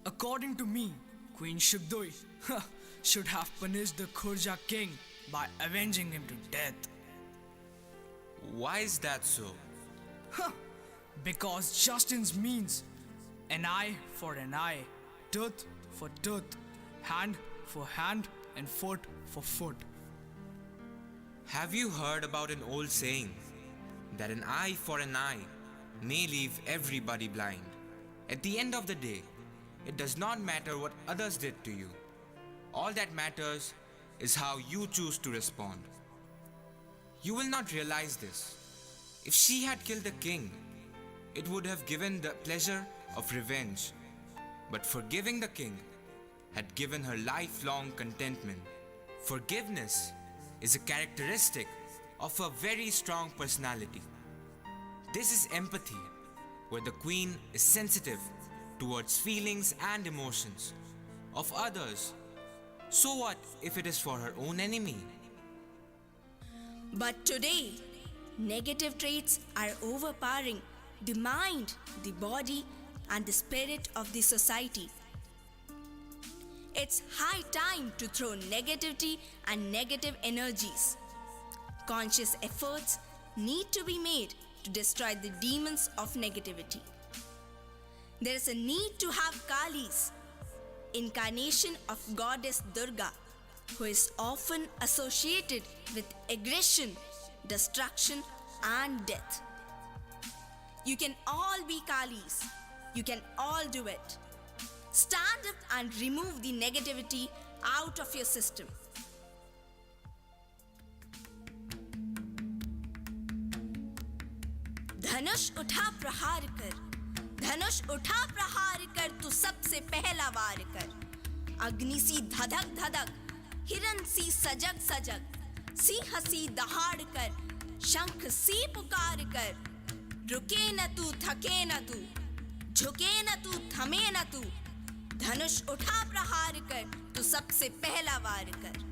According to me, Queen Shukdoi should have punished the Khurja king by avenging him to death. Why is that so? Because justice means an eye for an eye, tooth for tooth, hand for hand, and foot for foot. Have you heard about an old saying that an eye for an eye may leave everybody blind? At the end of the day, it does not matter what others did to you. All that matters is how you choose to respond. You will not realize this. If she had killed the king, it would have given the pleasure of revenge. But forgiving the king had given her lifelong contentment. Forgiveness is a characteristic of a very strong personality. This is empathy, where the queen is sensitive towards feelings and emotions of others. So what if it is for her own enemy? But today, negative traits are overpowering the mind, the body, and the spirit of the society. It's high time to throw negativity and negative energies. Conscious efforts need to be made to destroy the demons of negativity. There is a need to have Kalis, incarnation of goddess Durga, who is often associated with aggression, destruction, and death. You can all be Kalis. You can all do it. Stand up and remove the negativity out of your system. धनुष उठा प्रहार कर, धनुष उठा प्रहार कर, तू सबसे पहला वार कर। अग्नि सी धधक धधक, हिरन सी सजग सजग, सिंह सी दहाड़ कर, शंख सी पुकार कर। रुके न तू, थके न तू, झुके न तू, थमे न तू, धनुष उठा प्रहार कर, तू सबसे पहला वार कर।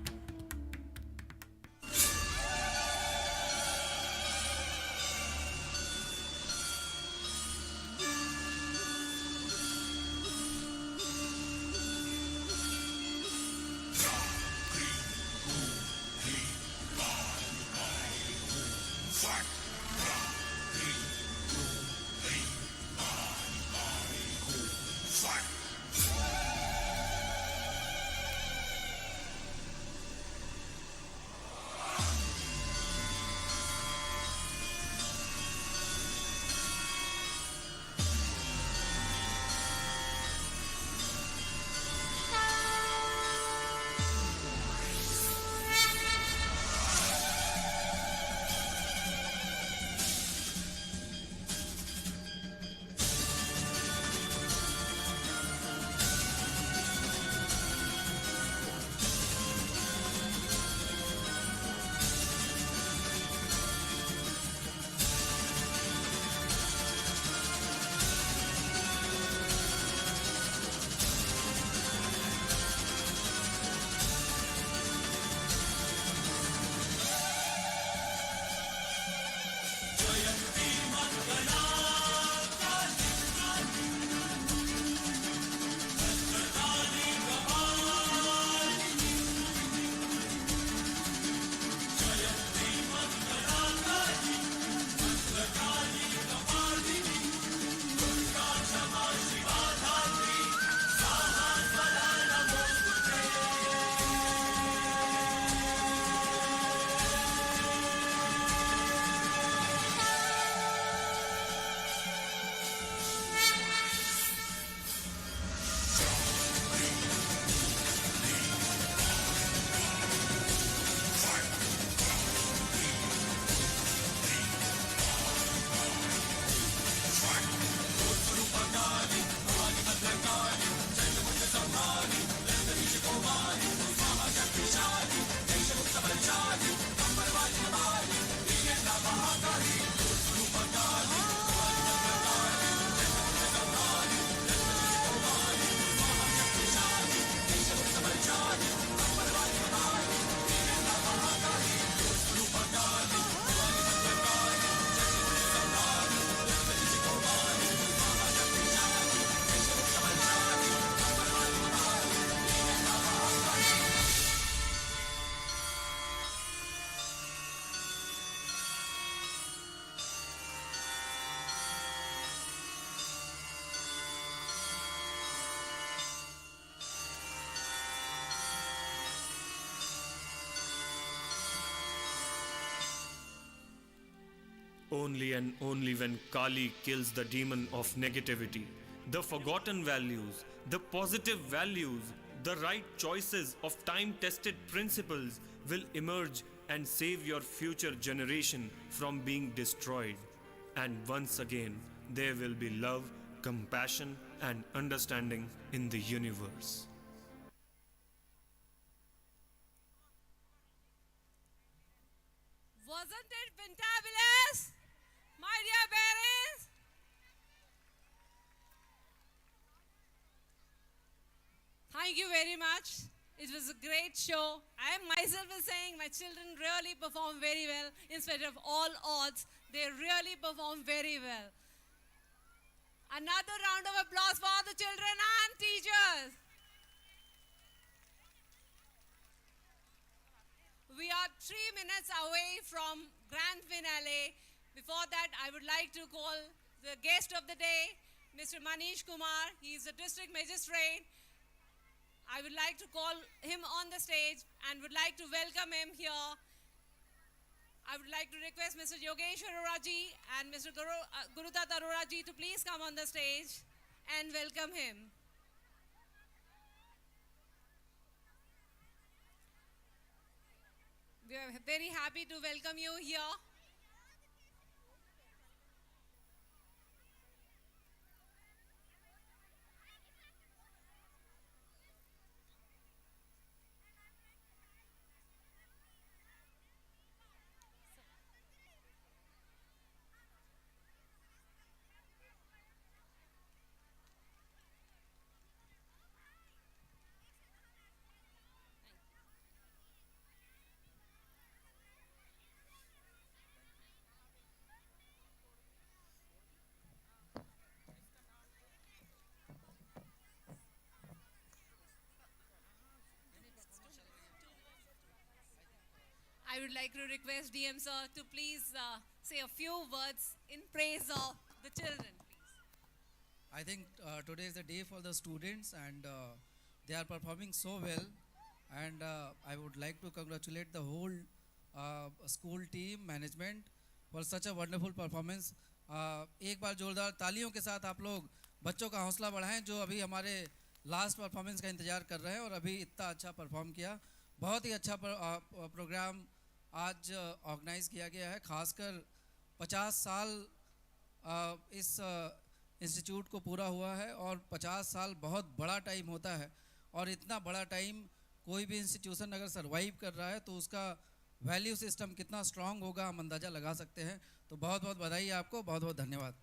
Only and only when Kali kills the demon of negativity, the forgotten values, the positive values, the right choices of time-tested principles will emerge and save your future generation from being destroyed. And once again, there will be love, compassion, and understanding in the universe. Wasn't it fantabulous, my dear parents? Thank you very much. It was a great show. I myself is saying my children really perform very well. In spite of all odds, they really perform very well. Another round of applause for the children and teachers. We are 3 minutes away from grand finale. Before that, I would like to call the guest of the day, Mr. Manish Kumar. He is the district magistrate. I would like to call him on the stage and would like to welcome him here. I would like to request Mr. Yogesh Arora ji and Mr. Gurudat Arora ji to please come on the stage and welcome him. We are very happy to welcome you here. I would like to request DM sir to please say a few words in praise of the children, please. I think today is the day for the students and they are performing so well, and I would like to congratulate the whole school team management for such a wonderful performance. एक बार जोरदार तालियों के साथ आप लोग बच्चों का हौसला बढ़ाएं जो अभी हमारे लास्ट परफॉर्मेंस का इंतज़ार कर रहे हैं और अभी इतना अच्छा परफॉर्म किया. बहुत ही अच्छा प्रोग्राम आज ऑर्गेनाइज़ किया गया है. खासकर 50 साल इस इंस्टीट्यूट को पूरा हुआ है और 50 साल बहुत बड़ा टाइम होता है और इतना बड़ा टाइम कोई भी इंस्टीट्यूशन अगर सर्वाइव कर रहा है तो उसका वैल्यू सिस्टम कितना स्ट्रांग होगा हम अंदाज़ा लगा सकते हैं. तो बहुत बहुत बधाई आपको. बहुत बहुत धन्यवाद.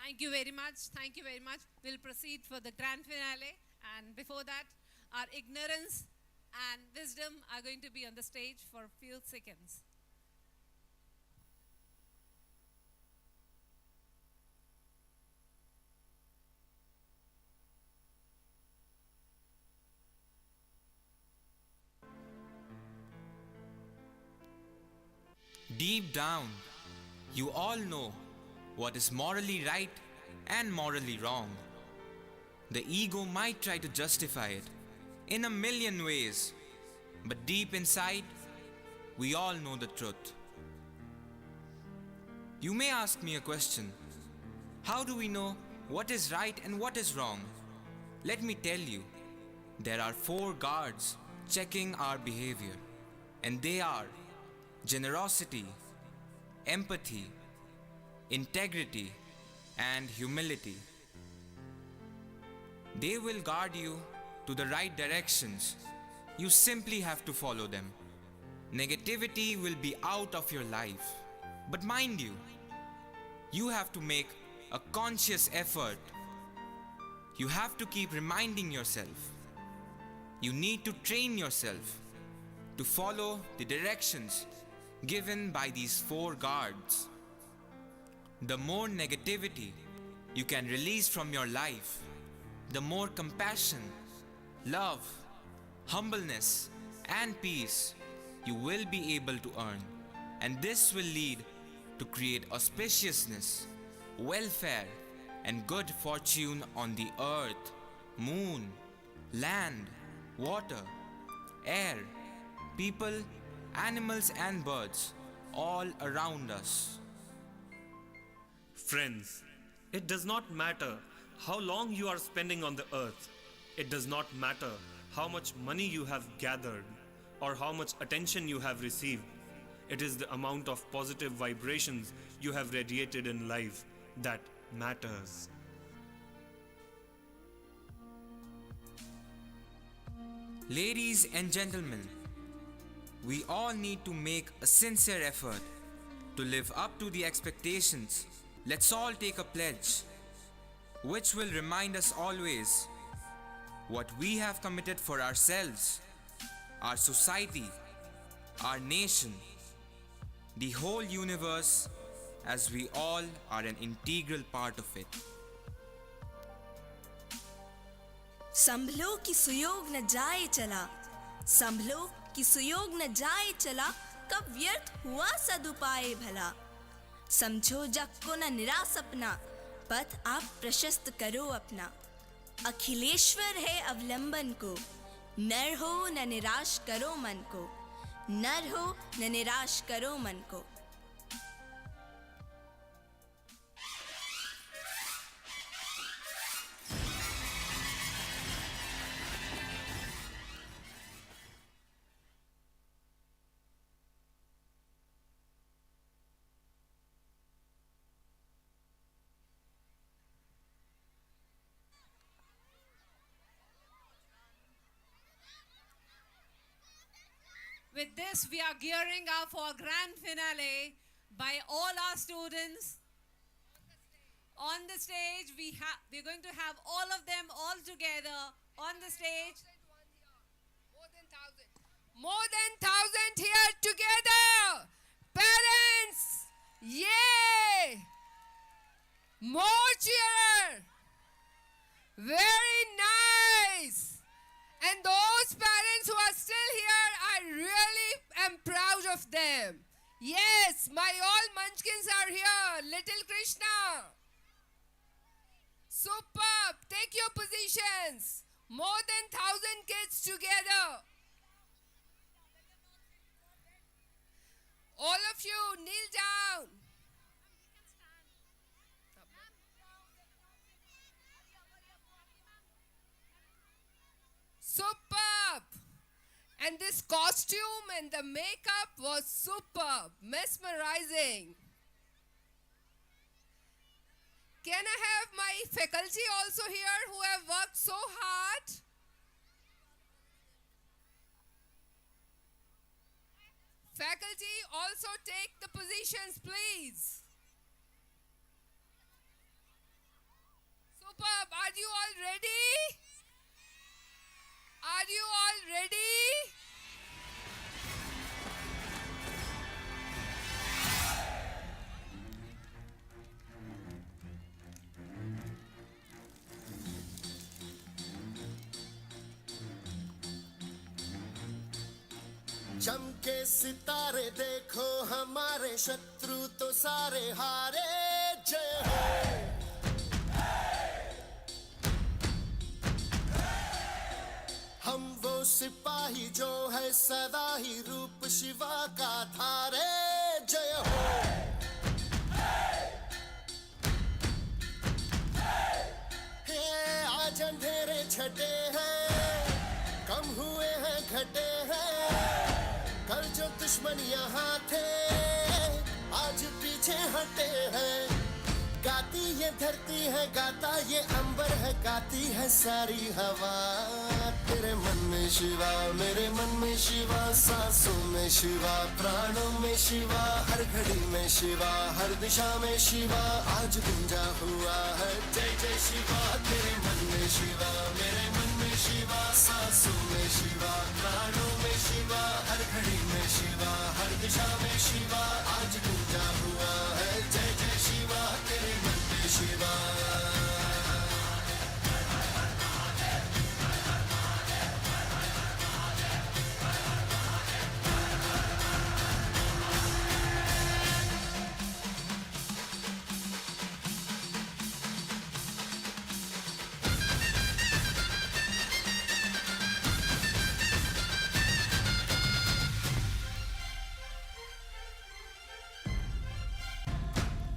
Thank you very much. Thank you very much. We'll proceed for the grand finale. And before that, our ignorance and wisdom are going to be on the stage for a few seconds. Deep down, you all know what is morally right and morally wrong. The ego might try to justify it in a million ways, but deep inside, we all know the truth. You may ask me a question. How do we know what is right and what is wrong? Let me tell you, there are 4 guards checking our behavior, and they are generosity, empathy, integrity, and humility. They will guard you to the right directions. You simply have to follow them. Negativity will be out of your life. But mind you, you have to make a conscious effort. You have to keep reminding yourself. You need to train yourself to follow the directions given by these 4 guards. The more negativity you can release from your life, the more compassion, love, humbleness, and peace you will be able to earn. And this will lead to create auspiciousness, welfare, and good fortune on the earth, moon, land, water, air, people, animals, and birds all around us. Friends, it does not matter how long you are spending on the earth. It does not matter how much money you have gathered or how much attention you have received. It is the amount of positive vibrations you have radiated in life that matters. Ladies and gentlemen, we all need to make a sincere effort to live up to the expectations. Let's all take a pledge, which will remind us always what we have committed for ourselves, our society, our nation, the whole universe, as we all are an integral part of it. संभलो कि सुयोग न जाए चला, संभलो कि सुयोग न जाए चला, कब व्यर्थ हुआ सदुपाय भला। समझो जग को न निराश अपना, पथ आप प्रशस्त करो अपना। अखिलेश्वर है अवलंबन को, नर हो न निराश करो मन को, नर हो न निराश करो मन को। With this, we are gearing up for a grand finale by all our students. On the stage, we're going to have all of them all together on the stage. More than 1,000 here together. Parents, yay! More cheer. Very nice. And those parents who are still here, I really am proud of them. Yes, my all munchkins are here. Little Krishna. Superb. Take your positions. More than 1,000 kids together. All of you, kneel down. Superb. And this costume and the makeup was superb, mesmerizing. Can I have my faculty also here who have worked so hard? Faculty, also take the positions, please. Superb. Are you all ready? Are you all ready? चमके सितारे देखो हमारे शत्रु तो सारे हारे जय हो। हम वो सिपाही जो है सदा ही रूप शिवा का धारे जय हो। हे आज अंधेरे छटे हैं, कम हुए हैं घटे हैं, कल जो दुश्मन यहाँ थे आज पीछे हटे हैं। गाती ये धरती है, गाता ये अंबर है, गाती है सारी हवा। तेरे मन में शिवा, मेरे मन में शिवा, सांसों में शिवा, प्राणों में शिवा, हर घड़ी में शिवा, हर दिशा में शिवा आज गुंजा हुआ है। जय जय शिवा। तेरे मन में शिवा, मेरे मन में शिवा, सांसों में शिवा, प्राणों में शिवा, हर घड़ी में शिवा, हर दिशा में शिवा आज गुंजा हुआ है। जय जय शिवा। तेरे मन में शिवा।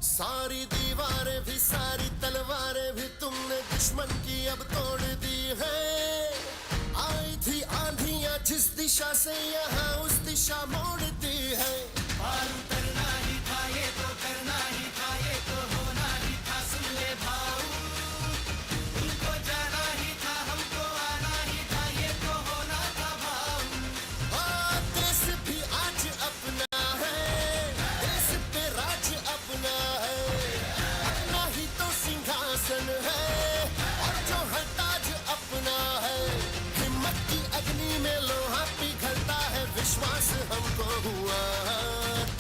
सारी दी दीवारें भी सारी तलवारें भी तुमने दुश्मन की अब तोड़ दी है। आई थी आंधियां जिस दिशा से यहाँ उस दिशा मोड़ती है। पार उतरना ही था ये तो करना ही था ये तो होना ही था, सुन ले भाऊ। उनको जाना ही था हमको आना ही था ये तो होना था भाऊ। देश भी आज अपना है, देश पे राज अपना है, अपना ही तो सिंहासन है और जो है ताज अपना है। हिम्मत की अग्नि में लोहा पिघलता है, विश्वास हमको हुआ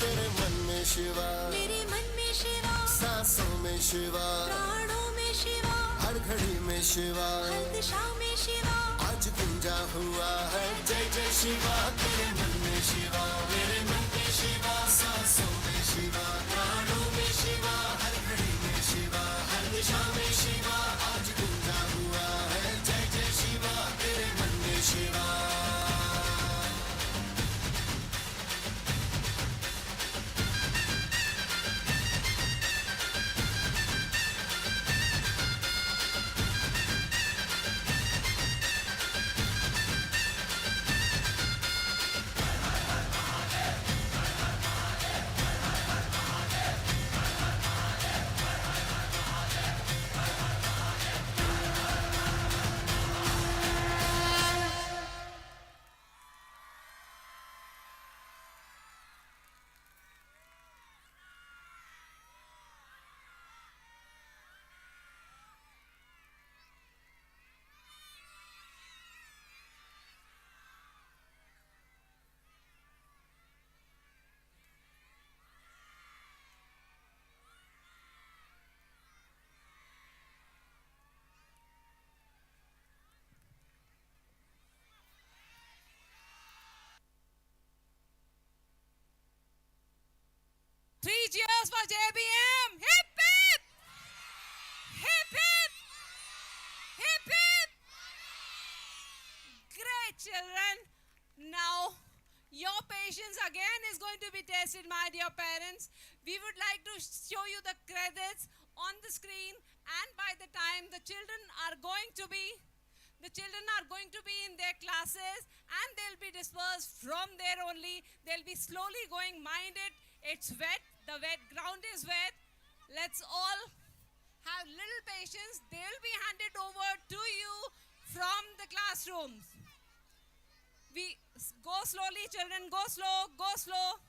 तेरे मन में शिवा, मेरे मन में शिवा, सांसों में शिवा, प्राणों में शिवा, हर घड़ी में शिवा, हर दिशा में शिवा, आज गुंजा हुआ है जय जय शिवा। तेरे मन में शिवा, मेरे मन में शिवा, सांसों में शिवा, प्राणों में शिवा, हर घड़ी में शिवा, हर दिशा में शिवा, आज गुंजा हुआ है जय जय शिवा। तेरे मन में Shiva. Three cheers for JBM. Hip hip! Hip hip! Hip hip! Great children. Now your patience again is going to be tested, my dear parents. We would like to show you the credits on the screen, and by the time the children are going to be in their classes and they'll be dispersed from there only. They'll be slowly going, mind it, it's wet, the wet ground is wet. Let's all have little patience. They'll be handed over to you from the classrooms. We go slowly, children, go slow, go slow.